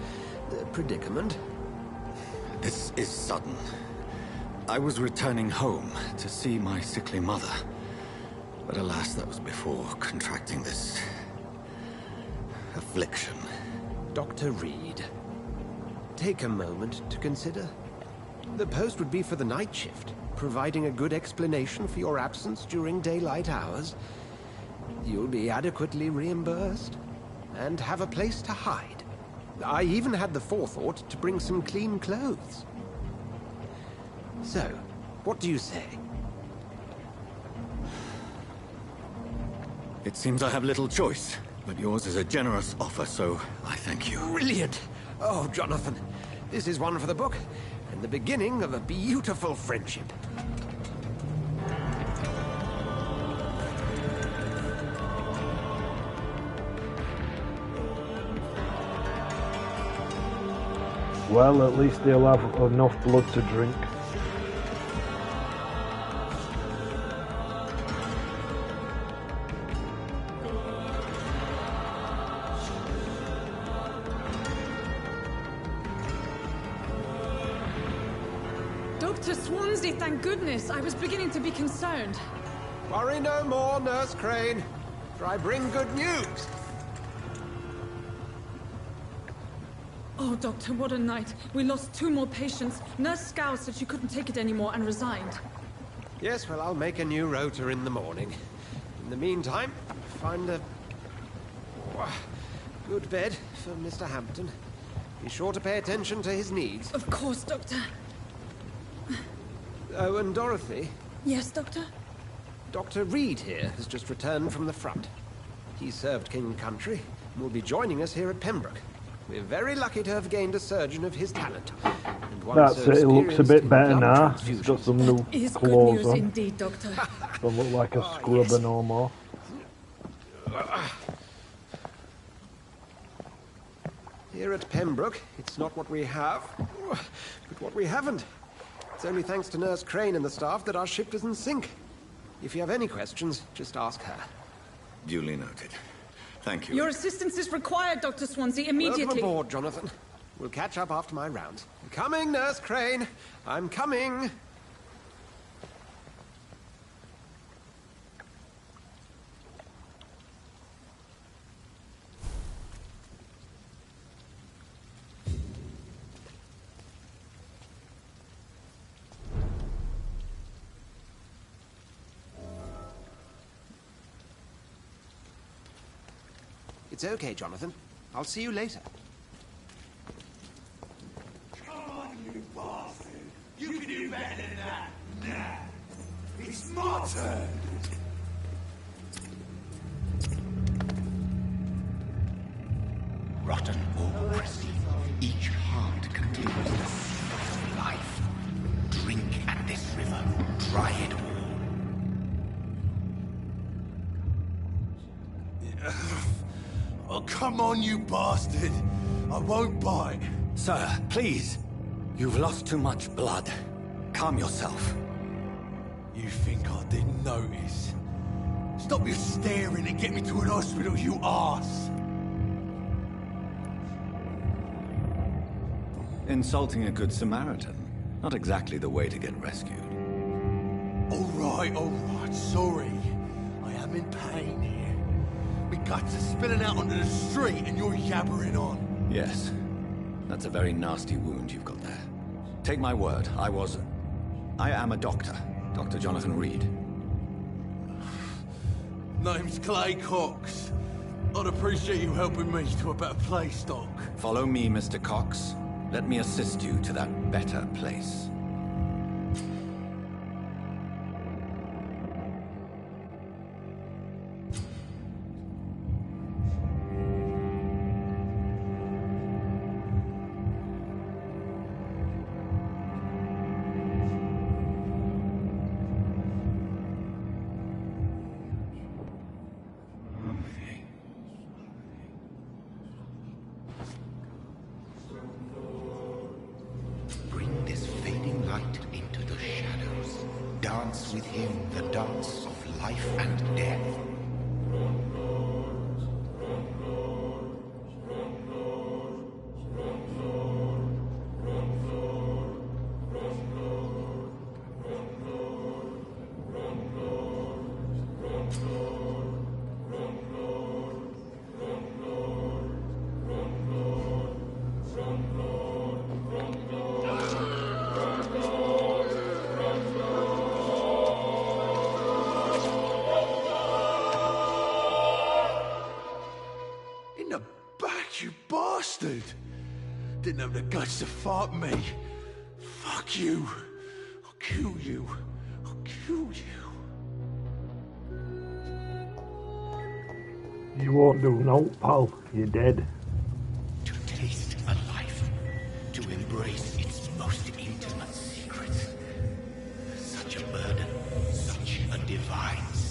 Speaker 2: predicament.
Speaker 5: This is sudden. I was returning home to see my sickly mother. But alas, that was before contracting this affliction.
Speaker 2: Dr. Reed, take a moment to consider. The post would be for the night shift, providing a good explanation for your absence during daylight hours. You'll be adequately reimbursed, and have a place to hide. I even had the forethought to bring some clean clothes. So, what do you say?
Speaker 5: It seems I have little choice, but yours is a generous offer, so I thank you.
Speaker 2: Brilliant! Oh, Jonathan, this is one for the book, and the beginning of a beautiful friendship.
Speaker 1: Well, at least they'll have enough blood to drink.
Speaker 14: Dr. Swansea, thank goodness. I was beginning to be concerned.
Speaker 2: Worry no more, Nurse Crane, for I bring good news.
Speaker 14: Oh, Doctor, what a night. We lost 2 more patients. Nurse Scow said she couldn't take it anymore and resigned.
Speaker 2: Yes, well, I'll make a new rota in the morning. In the meantime, find a good bed for Mr. Hampton. Be sure to pay attention to his needs.
Speaker 14: Of course, Doctor.
Speaker 2: Oh, and Dorothy?
Speaker 14: Yes, Doctor?
Speaker 2: Dr. Reed here has just returned from the front. He served King and Country and will be joining us here at Pembroke. We're very lucky to have gained a surgeon of his talent. And one
Speaker 1: That's
Speaker 2: so
Speaker 1: it, it looks a bit better
Speaker 2: experienced in
Speaker 1: now.
Speaker 2: blood
Speaker 1: He's got some
Speaker 2: transfusions.
Speaker 1: new
Speaker 14: Is good
Speaker 1: clothes
Speaker 14: news
Speaker 1: on.
Speaker 14: indeed, Doctor.
Speaker 1: Don't look like a scrubber no more.
Speaker 2: Here at Pembroke, it's not what we have, but what we haven't. It's only thanks to Nurse Crane and the staff that our ship doesn't sink. If you have any questions, just ask her.
Speaker 5: Duly noted. Thank you.
Speaker 14: Your assistance is required, Dr. Swansea, immediately.
Speaker 2: Welcome aboard, Jonathan. We'll catch up after my rounds. I'm coming, Nurse Crane. I'm coming. It's okay, Jonathan. I'll see you later.
Speaker 4: Come on, you bastard! You can do better than that! Nah! It's my turn!
Speaker 3: Rotten or pristine, each heart contains the source of life. Drink at this river, try it all.
Speaker 4: Oh, come on, you bastard! I won't bite.
Speaker 5: Sir, please. You've lost too much blood. Calm yourself.
Speaker 4: You think I didn't notice? Stop your staring and get me to an hospital, you arse!
Speaker 5: Insulting a good Samaritan. Not exactly the way to get rescued.
Speaker 4: Alright, sorry. I am in pain here. My guts are spilling out onto the street and you're yabbering on.
Speaker 5: Yes. That's a very nasty wound you've got there. Take my word, I am a doctor. Dr. Jonathan Reed.
Speaker 4: Name's Clay Cox. I'd appreciate you helping me to a better place, Doc.
Speaker 5: Follow me, Mr. Cox. Let me assist you to that better place.
Speaker 3: Bring this fading light into the shadows. Dance with him the dance of life and death.
Speaker 4: In the back, you bastard! Didn't have the guts to fuck me. Fuck you. I'll kill you. I'll kill you.
Speaker 1: You won't do no, pal. You're dead.
Speaker 3: To taste a life, to embrace its most intimate secrets. Such a burden, such a divine sin.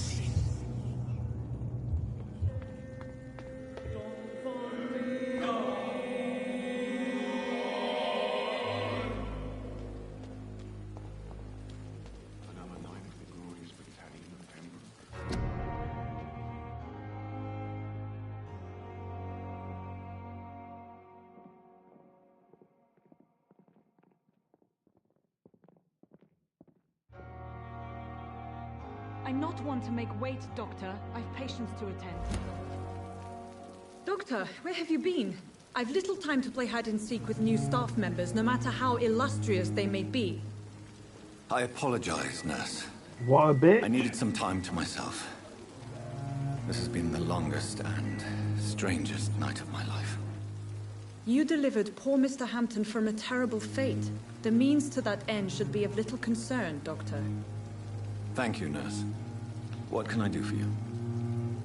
Speaker 14: I'm not one to make wait, Doctor. I've patients to attend. Doctor, where have you been? I've little time to play hide-and-seek with new staff members, no matter how illustrious they may be.
Speaker 5: I apologize, nurse.
Speaker 1: What a bit.
Speaker 5: I needed some time to myself. This has been the longest and strangest night of my life.
Speaker 14: You delivered poor Mr. Hampton from a terrible fate. The means to that end should be of little concern, Doctor.
Speaker 5: Thank you, nurse. What can I do for you?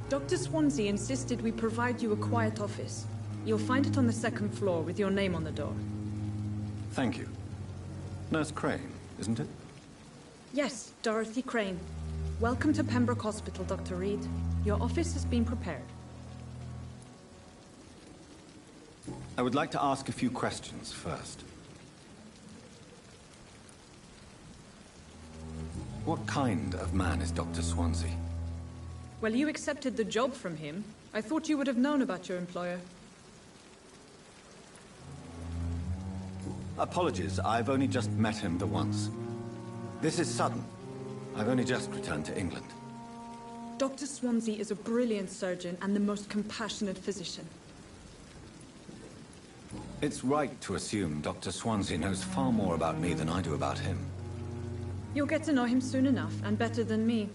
Speaker 14: Dr. Swansea insisted we provide you a quiet office. You'll find it on the second floor with your name on the door.
Speaker 5: Thank you. Nurse Crane, isn't it?
Speaker 14: Yes, Dorothy Crane. Welcome to Pembroke Hospital, Dr. Reed. Your office has been prepared.
Speaker 5: I would like to ask a few questions first. What kind of man is Dr. Swansea?
Speaker 14: Well, you accepted the job from him. I thought you would have known about your employer.
Speaker 5: Apologies, I've only just met him the once. This is sudden. I've only just returned to England.
Speaker 14: Dr. Swansea is a brilliant surgeon and the most compassionate physician.
Speaker 5: It's right to assume Dr. Swansea knows far more about me than I do about him.
Speaker 14: You'll get to know him soon enough, and better than me.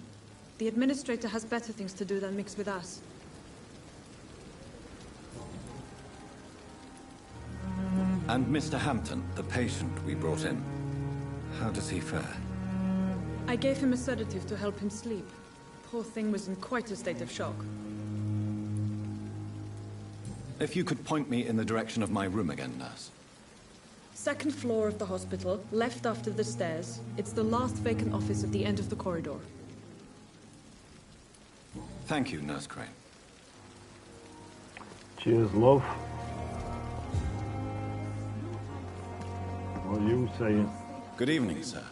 Speaker 14: The administrator has better things to do than mix with us.
Speaker 5: And Mr. Hampton, the patient we brought in, how does he fare?
Speaker 14: I gave him a sedative to help him sleep. Poor thing was in quite a state of shock.
Speaker 5: If you could point me in the direction of my room again, nurse.
Speaker 14: Second floor of the hospital, left after the stairs. It's the last vacant office at the end of the corridor.
Speaker 5: Thank you, Nurse Crane.
Speaker 1: Cheers, love. What are you saying?
Speaker 5: Good evening, sir.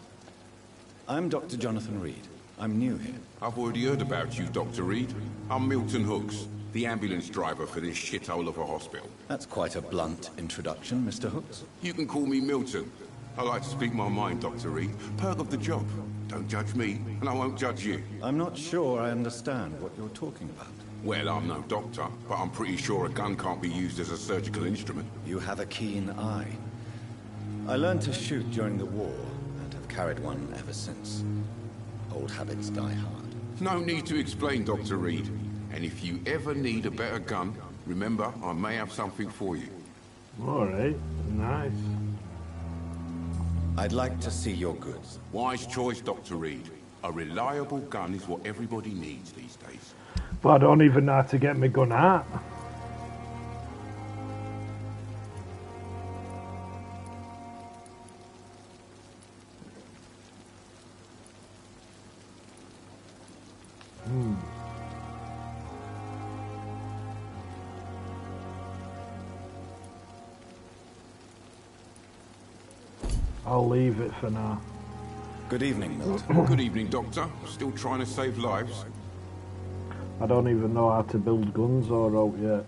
Speaker 5: I'm Dr. Jonathan Reed. I'm new here.
Speaker 15: I've already heard about you, Dr. Reed. I'm Milton Hooks, the ambulance driver for this shithole of a hospital.
Speaker 5: That's quite a blunt introduction, Mr. Hooks.
Speaker 15: You can call me Milton. I like to speak my mind, Dr. Reed. Perk of the job. Don't judge me, and I won't judge you.
Speaker 5: I'm not sure I understand what you're talking about.
Speaker 15: Well, I'm no doctor, but I'm pretty sure a gun can't be used as a surgical instrument.
Speaker 5: You have a keen eye. I learned to shoot during the war, and have carried one ever since. Old habits die hard.
Speaker 15: No need to explain, Dr. Reed. And if you ever need a better gun, remember, I may have something for you.
Speaker 1: Alright, nice.
Speaker 5: I'd like to see your goods.
Speaker 15: Wise choice, Dr. Reed. A reliable gun is what everybody needs these days.
Speaker 1: But I don't even know how to get my gun out. I'll leave it for now.
Speaker 5: Good evening, Milton.
Speaker 15: Good evening, Doctor. Still trying to save lives?
Speaker 1: I don't even know how to build guns or out yet.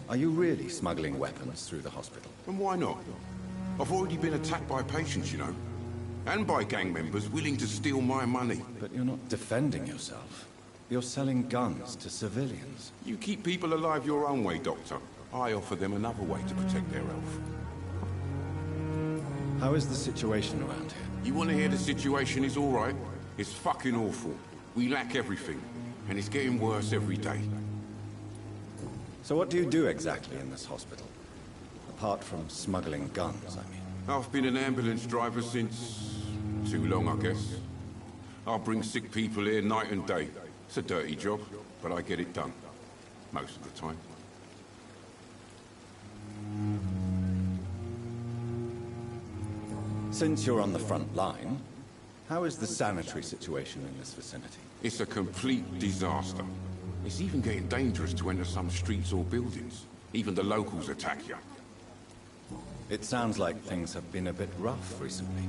Speaker 5: Are you really smuggling weapons through the hospital?
Speaker 15: And why not? I've already been attacked by patients, you know. And by gang members willing to steal my money.
Speaker 5: But you're not defending yourself. You're selling guns to civilians.
Speaker 15: You keep people alive your own way, Doctor. I offer them another way to protect their health.
Speaker 5: How is the situation around here?
Speaker 15: You want to hear the situation is all right? It's fucking awful. We lack everything, and it's getting worse every day.
Speaker 5: So what do you do exactly in this hospital? Apart from smuggling guns, I mean.
Speaker 15: I've been an ambulance driver since... too long, I guess. I'll bring sick people here night and day. It's a dirty job, but I get it done. Most of the time.
Speaker 5: Since you're on the front line, how is the sanitary situation in this vicinity?
Speaker 15: It's a complete disaster. It's even getting dangerous to enter some streets or buildings. Even the locals attack you.
Speaker 5: It sounds like things have been a bit rough recently.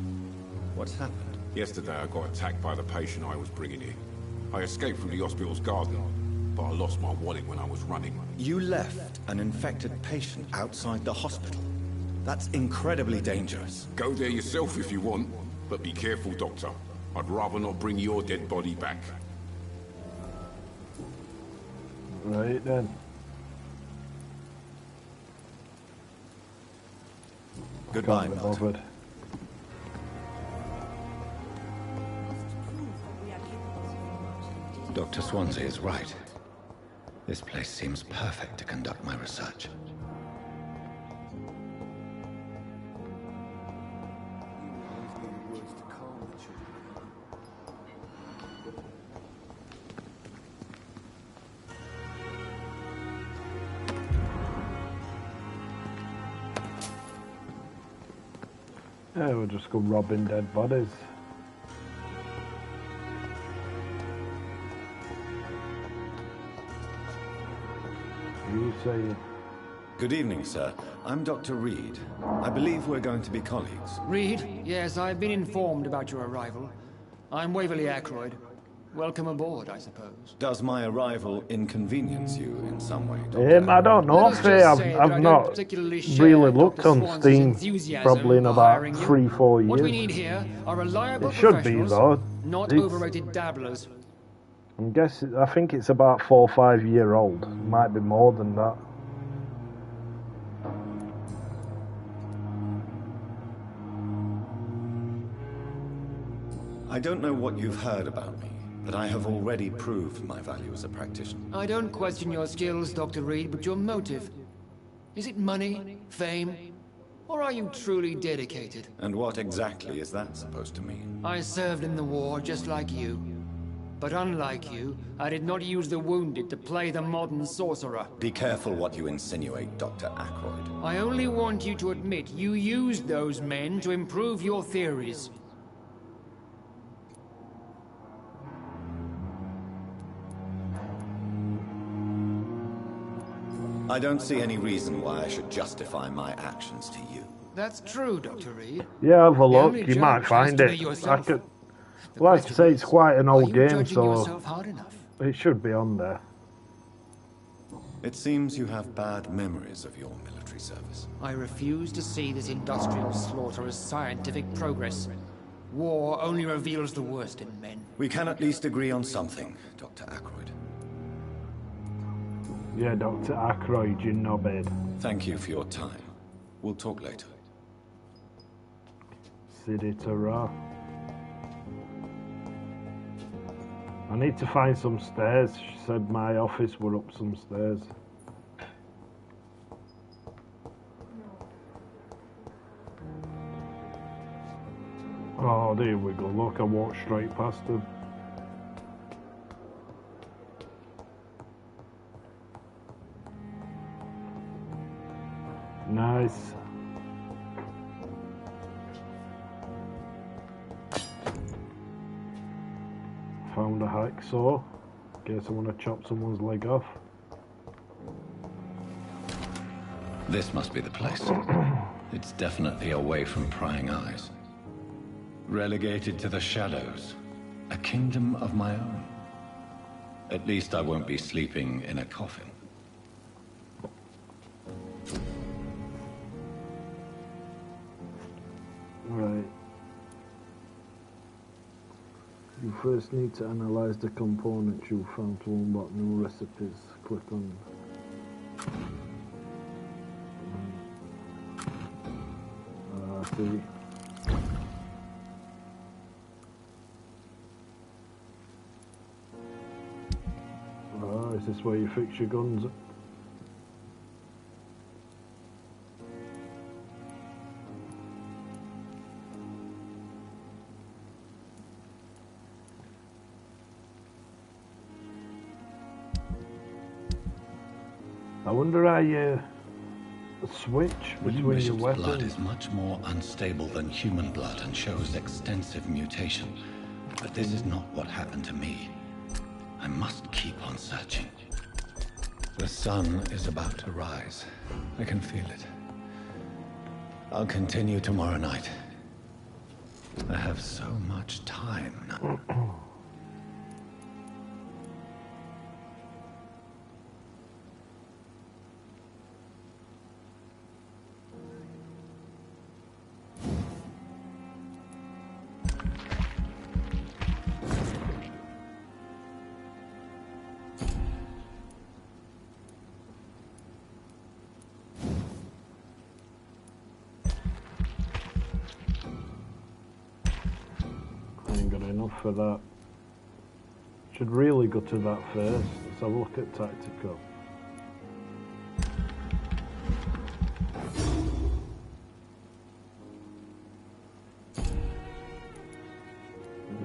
Speaker 5: What's happened?
Speaker 15: Yesterday I got attacked by the patient I was bringing in. I escaped from the hospital's garden, but I lost my wallet when I was running.
Speaker 5: You left an infected patient outside the hospital? That's incredibly dangerous.
Speaker 15: Go there yourself if you want, but be careful, Doctor. I'd rather not bring your dead body back.
Speaker 1: Right then.
Speaker 5: Goodbye, Milton. Dr. Swansea is right. This place seems perfect to conduct my research.
Speaker 1: Yeah, we'll just go robbing dead bodies. You say...
Speaker 5: Good evening, sir. I'm Dr. Reed. I believe we're going to be colleagues.
Speaker 16: Reed? Yes, I've been informed about your arrival. I'm Waverly Ackroyd. Welcome aboard, I suppose.
Speaker 5: Does my arrival inconvenience you in some way, Doctor?
Speaker 1: I don't know, Faye. I've not really looked on Steam probably in about 3-4 years.
Speaker 16: What we need here are reliable
Speaker 1: it should be, though.
Speaker 16: Not overrated dabblers.
Speaker 1: I'm guessing, I think it's about 4 or 5 year old. It might be more than that.
Speaker 5: I don't know what you've heard about me, but I have already proved my value as a practitioner.
Speaker 16: I don't question your skills, Dr. Reed, but your motive. Is it money, fame, or are you truly dedicated?
Speaker 5: And what exactly is that supposed to mean?
Speaker 16: I served in the war just like you. But unlike you, I did not use the wounded to play the modern sorcerer.
Speaker 5: Be careful what you insinuate, Dr. Ackroyd.
Speaker 16: I only want you to admit you used those men to improve your theories.
Speaker 5: I don't see any reason why I should justify my actions to you.
Speaker 16: That's true, Dr. Reed.
Speaker 1: Yeah, have a look. You might find it. Like I say, it's quite an old game, so it should be on there.
Speaker 5: It seems you have bad memories of your military service.
Speaker 16: I refuse to see this industrial slaughter as scientific progress. War only reveals the worst in men.
Speaker 5: We can at least agree on something, Dr. Ackroyd.
Speaker 1: Yeah, Dr. Ackroyd, you knobhead.
Speaker 5: Thank you for your time. We'll talk later.
Speaker 1: City Terra. I need to find some stairs. She said my office were up some stairs. Oh, there we go. Look, I walked straight past him. Nice. Found a hacksaw. Guess I want to chop someone's leg off.
Speaker 5: This must be the place. It's definitely away from prying eyes. Relegated to the shadows. A kingdom of my own. At least I won't be sleeping in a coffin.
Speaker 1: Right. You first need to analyze the components you found to unlock new recipes. Click on. See. Oh, is this where you fix your guns? I wonder how you switch between your weapons.
Speaker 5: Blood is much more unstable than human blood and shows extensive mutation. But this is not what happened to me. I must keep on searching. The sun is about to rise. I can feel it. I'll continue tomorrow night. I have so much time now.
Speaker 1: For that. Should really go to that first. Let's have a look at tactical.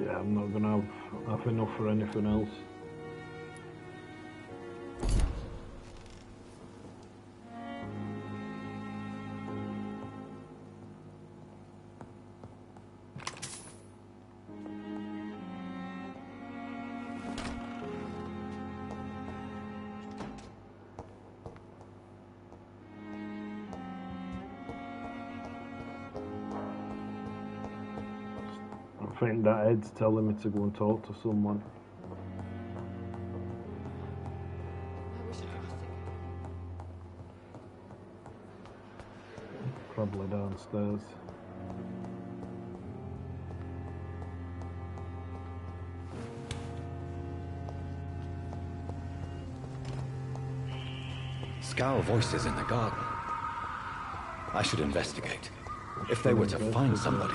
Speaker 1: Yeah, I'm not gonna have enough for anything else. I think that Ed's telling me to go and talk to someone. Probably downstairs.
Speaker 5: Scour voices in the garden. I should investigate. If they were to find somebody.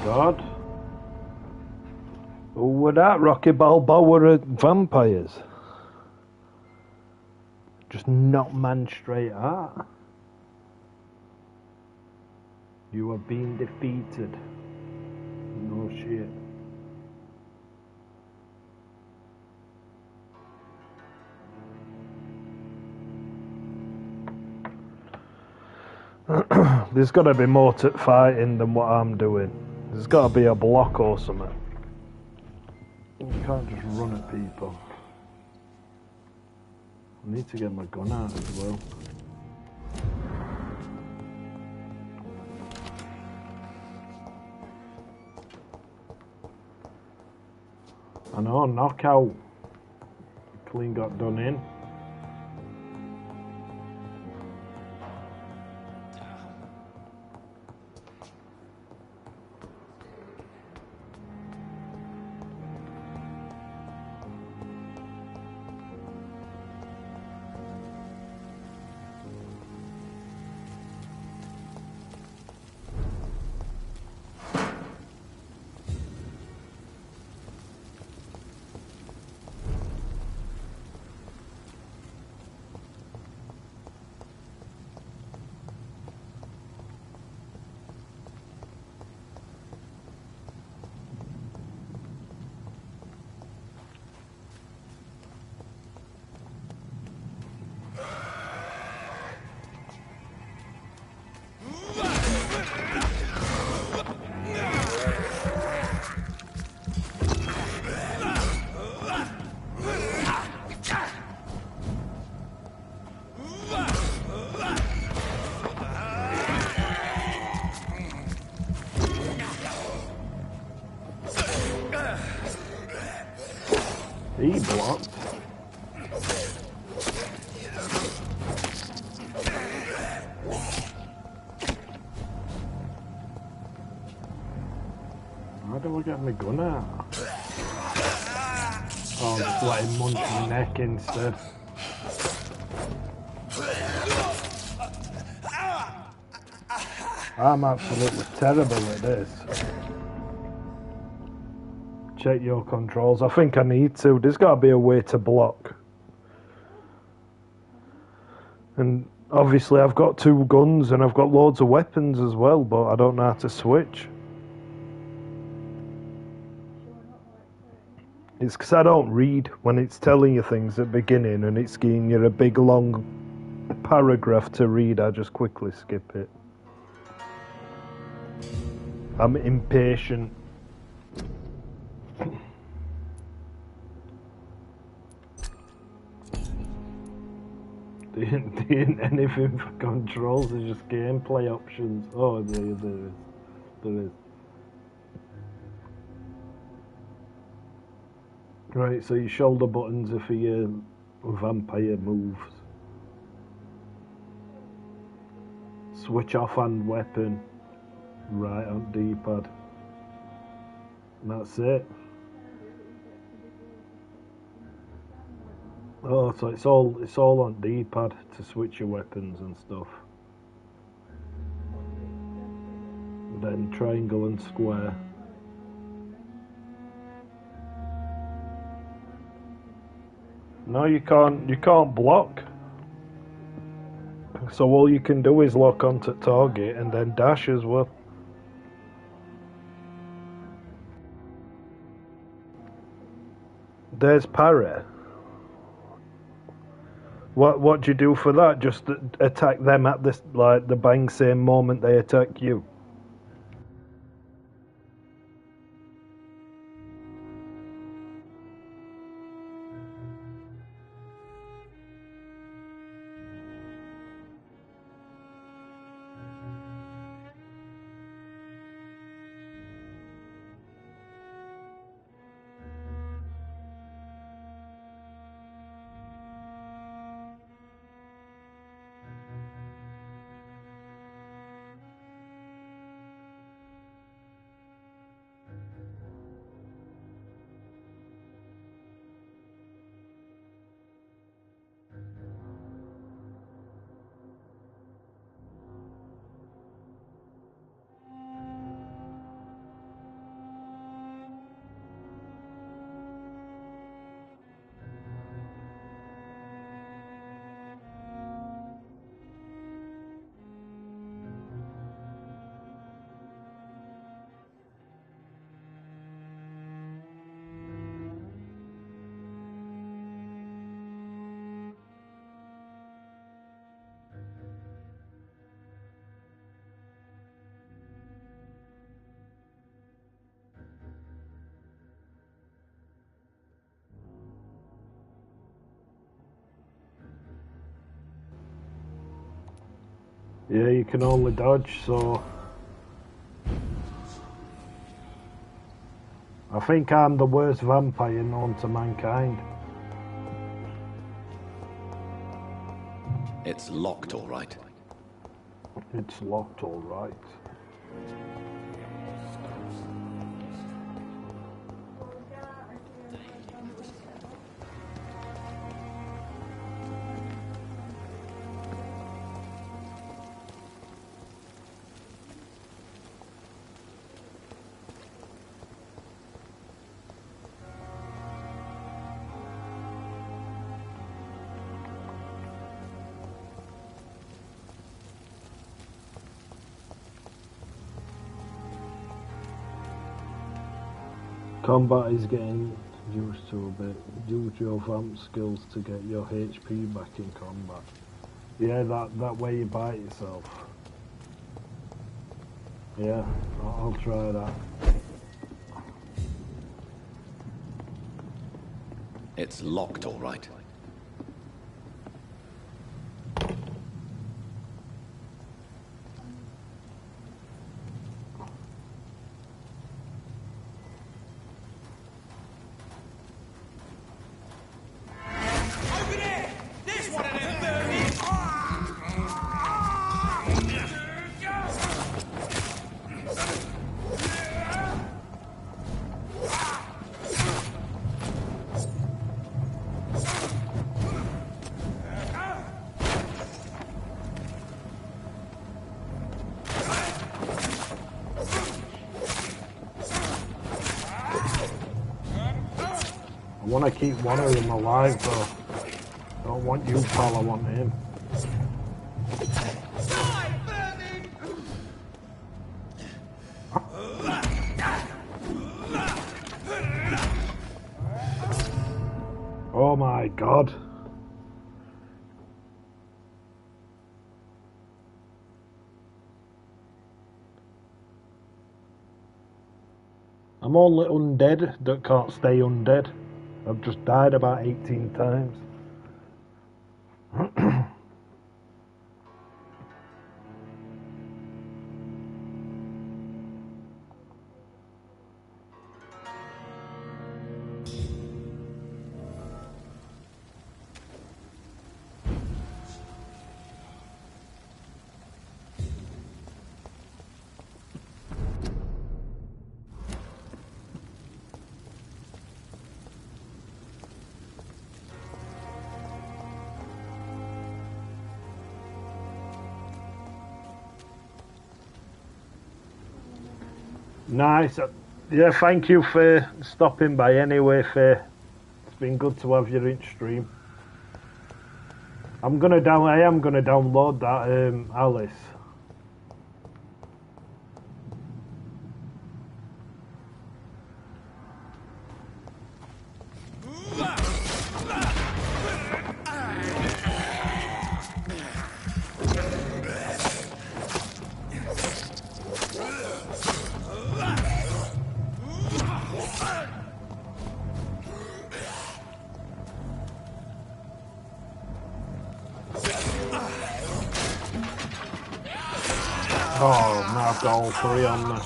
Speaker 1: God. Who were that? Rocky Balboa vampires? Just knock man straight out. You are being defeated. No shit. There's got to be more to fighting than what I'm doing. There's got to be a block or something. You can't just run at people. I need to get my gun out as well. I know, knockout. Clean got done in. He blocked. How do I get my gun out? Oh, just let him munch my neck instead. I'm absolutely terrible at this. Check your controls. I think I need to. There's got to be a way to block. And obviously I've got 2 guns and I've got loads of weapons as well, but I don't know how to switch. It's because I don't read when it's telling you things at the beginning and it's giving you a big long paragraph to read. I just quickly skip it. I'm impatient. There ain't anything for controls, there's just gameplay options. Oh, there is. There is. Right, so your shoulder buttons are for your vampire moves. Switch off hand weapon. Right on D-pad. And that's it. Oh, so it's all on D-pad to switch your weapons and stuff. Then triangle and square. No, you can't block. So all you can do is lock onto target and then dash as well. There's parry. What do you do for that? Just attack them at this, like, the bang same moment they attack you? Yeah, you can only dodge, so... I think I'm the worst vampire known to mankind.
Speaker 5: It's locked, all right.
Speaker 1: It's locked, all right. Combat is getting used to a bit. Use your vamp skills to get your HP back in combat. Yeah, that way you bite yourself. Yeah, I'll try that.
Speaker 5: It's locked, all right.
Speaker 1: I want to keep one of them alive though. I don't want you, pal, I want him. Oh my god. I'm only undead that can't stay undead. I've just died about 18 times. Nice. Yeah, thank you for stopping by anyway, Faye. It's been good to have you in stream. I am gonna download that Alice. Oh, now I've got all three on me.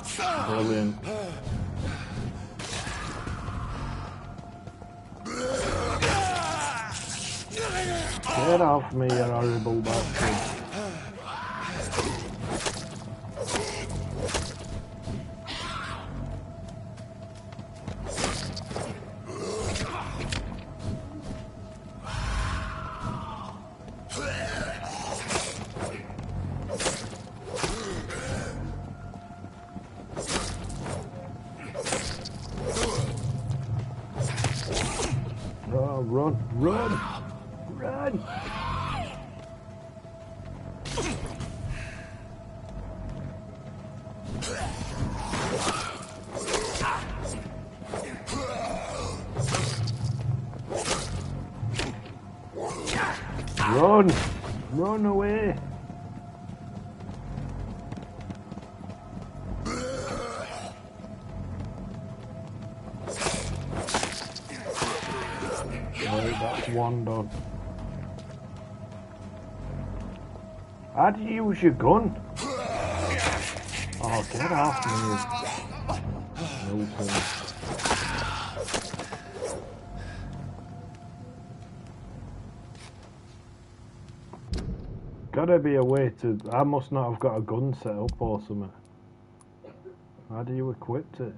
Speaker 1: Brilliant. Get off me, you horrible bastard. Oh, run, run, run! Run! Run away! Right, that's one done. How do you use your gun? Oh, get off me. Milton. Gotta be a way to... I must not have got a gun set up or something. How do you equip it?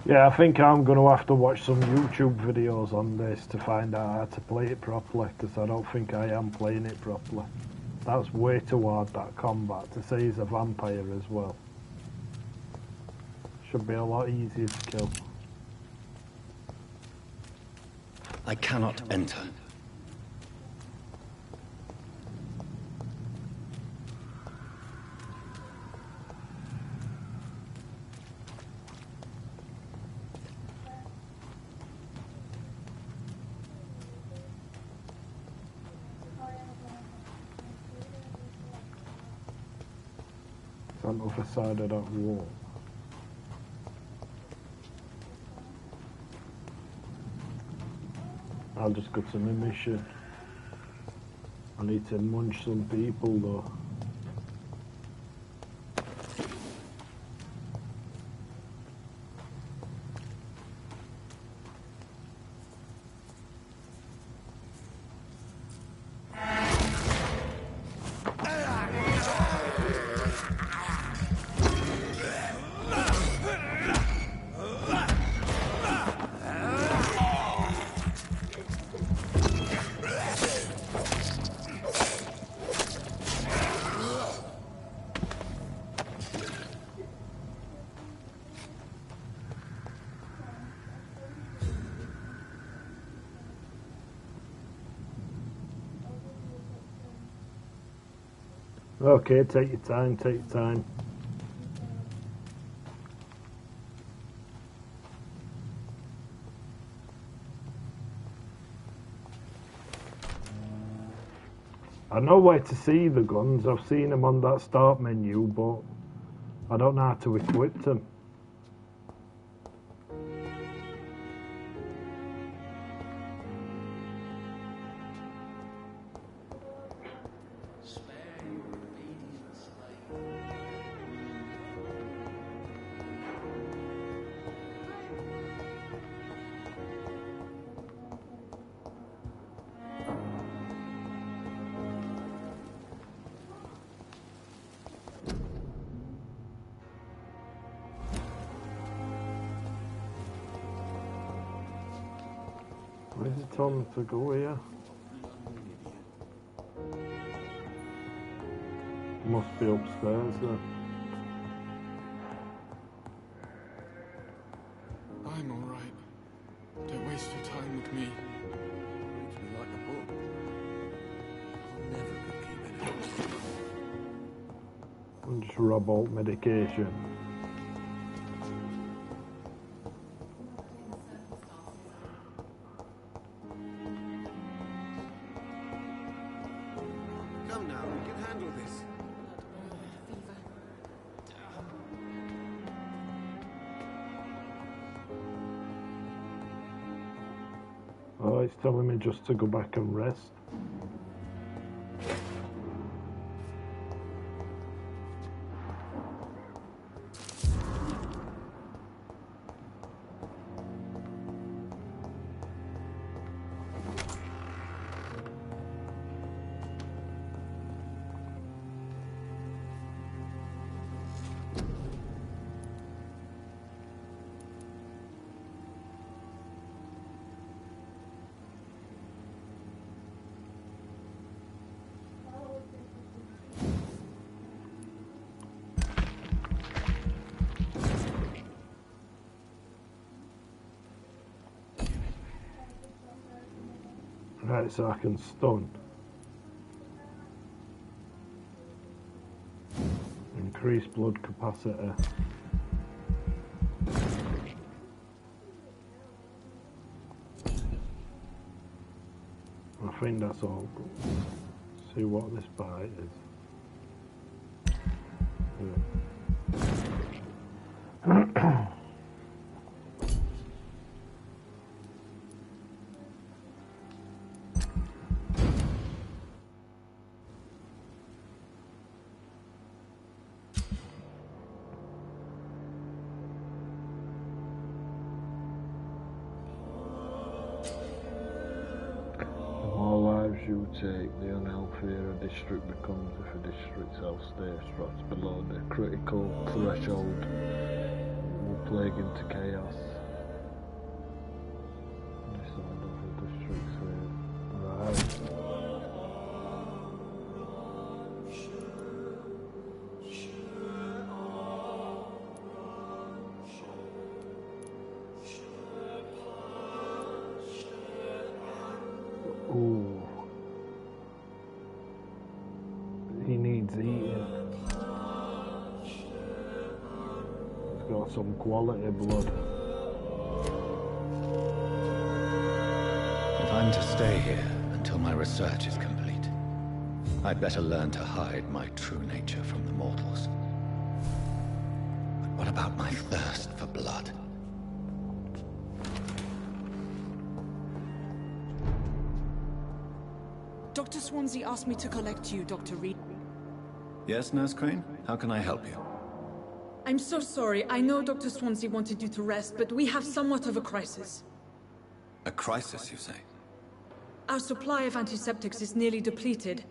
Speaker 1: Yeah, I think I'm going to have to watch some YouTube videos on this to find out how to play it properly, because I don't think I am playing it properly. That's way too hard, that combat, to say he's a vampire as well. Should be a lot easier to kill.
Speaker 5: I cannot enter.
Speaker 1: On the other side of that wall. I'll just go to my mission. I need to munch some people though. Okay, take your time, take your time. I know where to see the guns, I've seen them on that start menu, but I don't know how to equip them. Where's it telling me to go here? Must be upstairs then.
Speaker 6: I'm alright. Don't waste your time with me.
Speaker 4: Reads me like a book. I'm never good keeping it.
Speaker 1: And just rub out medication.
Speaker 4: Come now, we can handle this.
Speaker 1: Oh, it's telling me just to go back and rest. Right, so I can stun. Increase blood capacity. I think that's all. See what this bite is. Yeah. The more lives you take, the unhealthier a district becomes. If a district's health status drops below the critical threshold, it will plague into chaos. Decide of the district's fate. Right. Ooh. He needs eating. He's got some quality blood.
Speaker 5: If I'm to stay here until my research is complete, I'd better learn to hide my true nature from the mortals. But what about my thirst for blood?
Speaker 14: Dr. Swansea asked me to collect you, Dr. Reed.
Speaker 5: Yes, Nurse Crane? How can I help you?
Speaker 14: I'm so sorry. I know Dr. Swansea wanted you to rest, but we have somewhat of a crisis.
Speaker 5: A crisis, you say?
Speaker 14: Our supply of antiseptics is nearly depleted.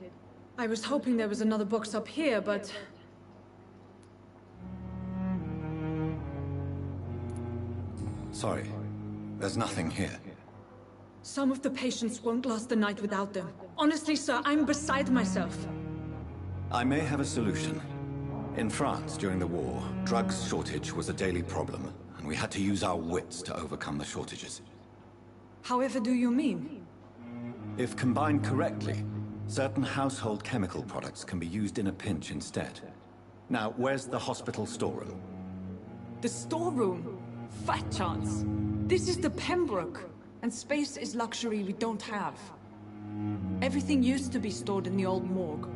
Speaker 14: I was hoping there was another box up here, but...
Speaker 5: Sorry, there's nothing here.
Speaker 14: Some of the patients won't last the night without them. Honestly, sir, I'm beside myself.
Speaker 5: I may have a solution. In France, during the war, drugs shortage was a daily problem, and we had to use our wits to overcome the shortages.
Speaker 14: However do you mean?
Speaker 5: If combined correctly, certain household chemical products can be used in a pinch instead. Now, where's the hospital storeroom?
Speaker 14: The storeroom? Fat chance. This is the Pembroke, and space is luxury we don't have. Everything used to be stored in the old morgue.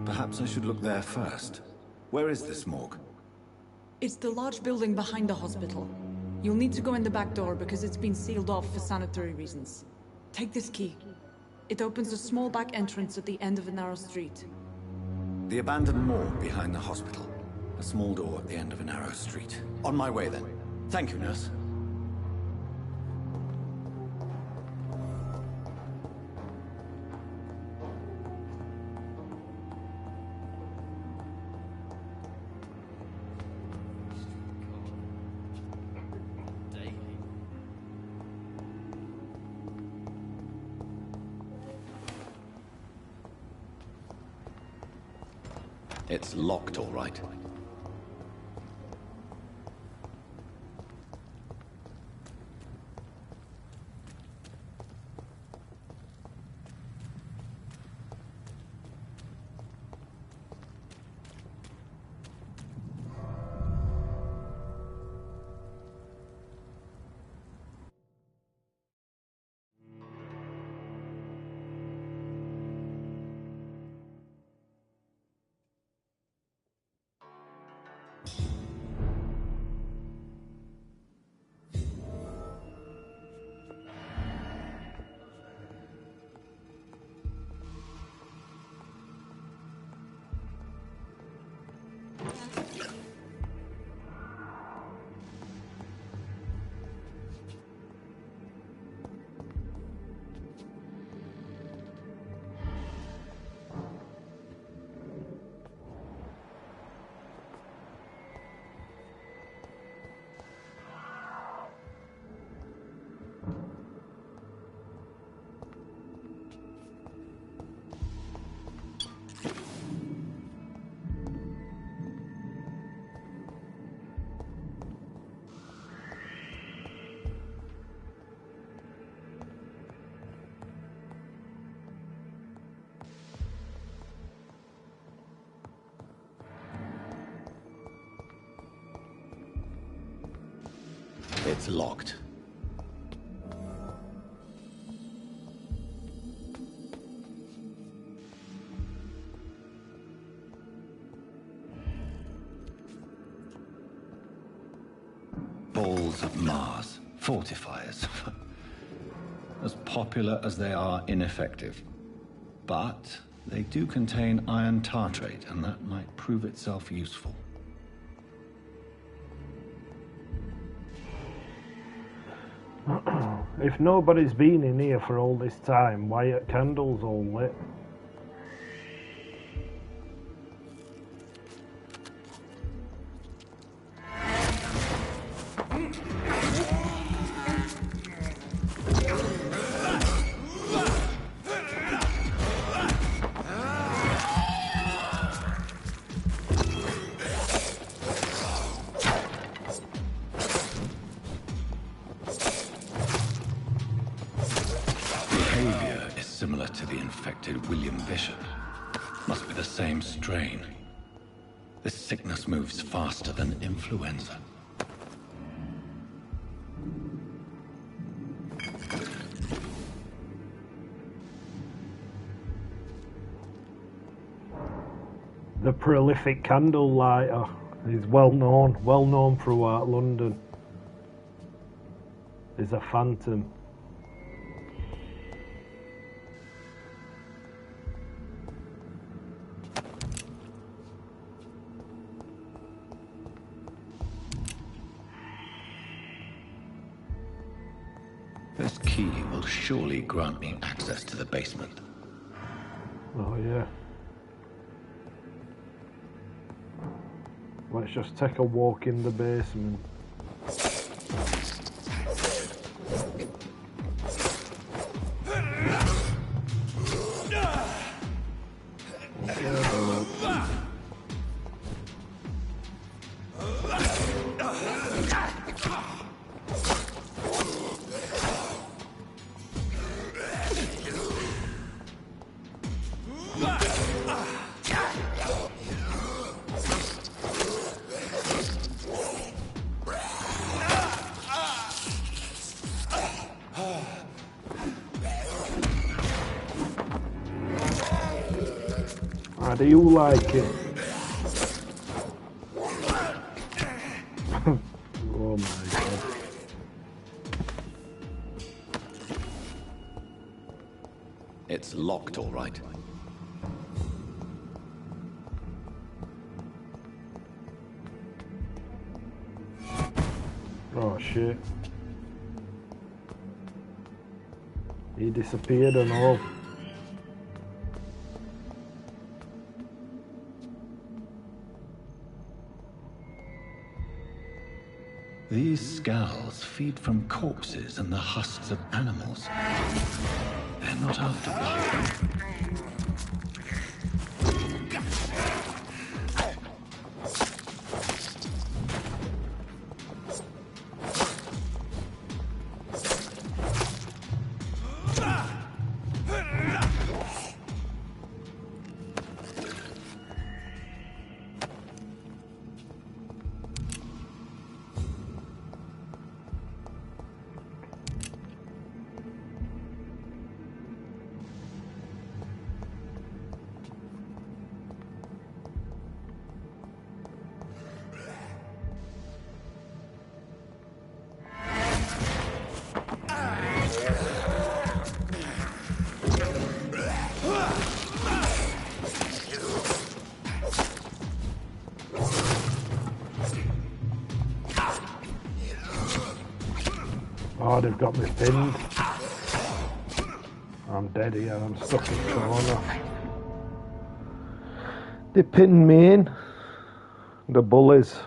Speaker 5: Perhaps I should look there first. Where is this morgue?
Speaker 14: It's the large building behind the hospital. You'll need to go in the back door because it's been sealed off for sanitary reasons. Take this key. It opens a small back entrance at the end of a narrow street.
Speaker 5: The abandoned morgue behind the hospital. A small door at the end of a narrow street. On my way then. Thank you, nurse. It's locked, all right. It's locked. Balls of Mars. Fortifiers. As popular as they are ineffective. But they do contain iron tartrate, and that might prove itself useful.
Speaker 1: If nobody's been in here for all this time, why are candles all lit?
Speaker 5: Similar to the infected William Bishop. Must be the same strain. This sickness moves faster than influenza.
Speaker 1: The prolific candle lighter is well known throughout London. Is a phantom.
Speaker 5: This key will surely grant me access to the basement.
Speaker 1: Oh yeah. Let's just take a walk in the basement. How do you like it? Oh my god.
Speaker 5: It's locked, all right.
Speaker 1: Oh shit. He disappeared and all.
Speaker 5: These scowls feed from corpses and the husks of animals. They're not after blood.
Speaker 1: Oh, they've got me pinned. I'm dead here, I'm stuck in the corner. They pinned me in. The bullies.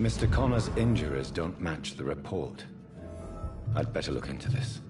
Speaker 5: Mr. Connor's injuries don't match the report. I'd better look into this.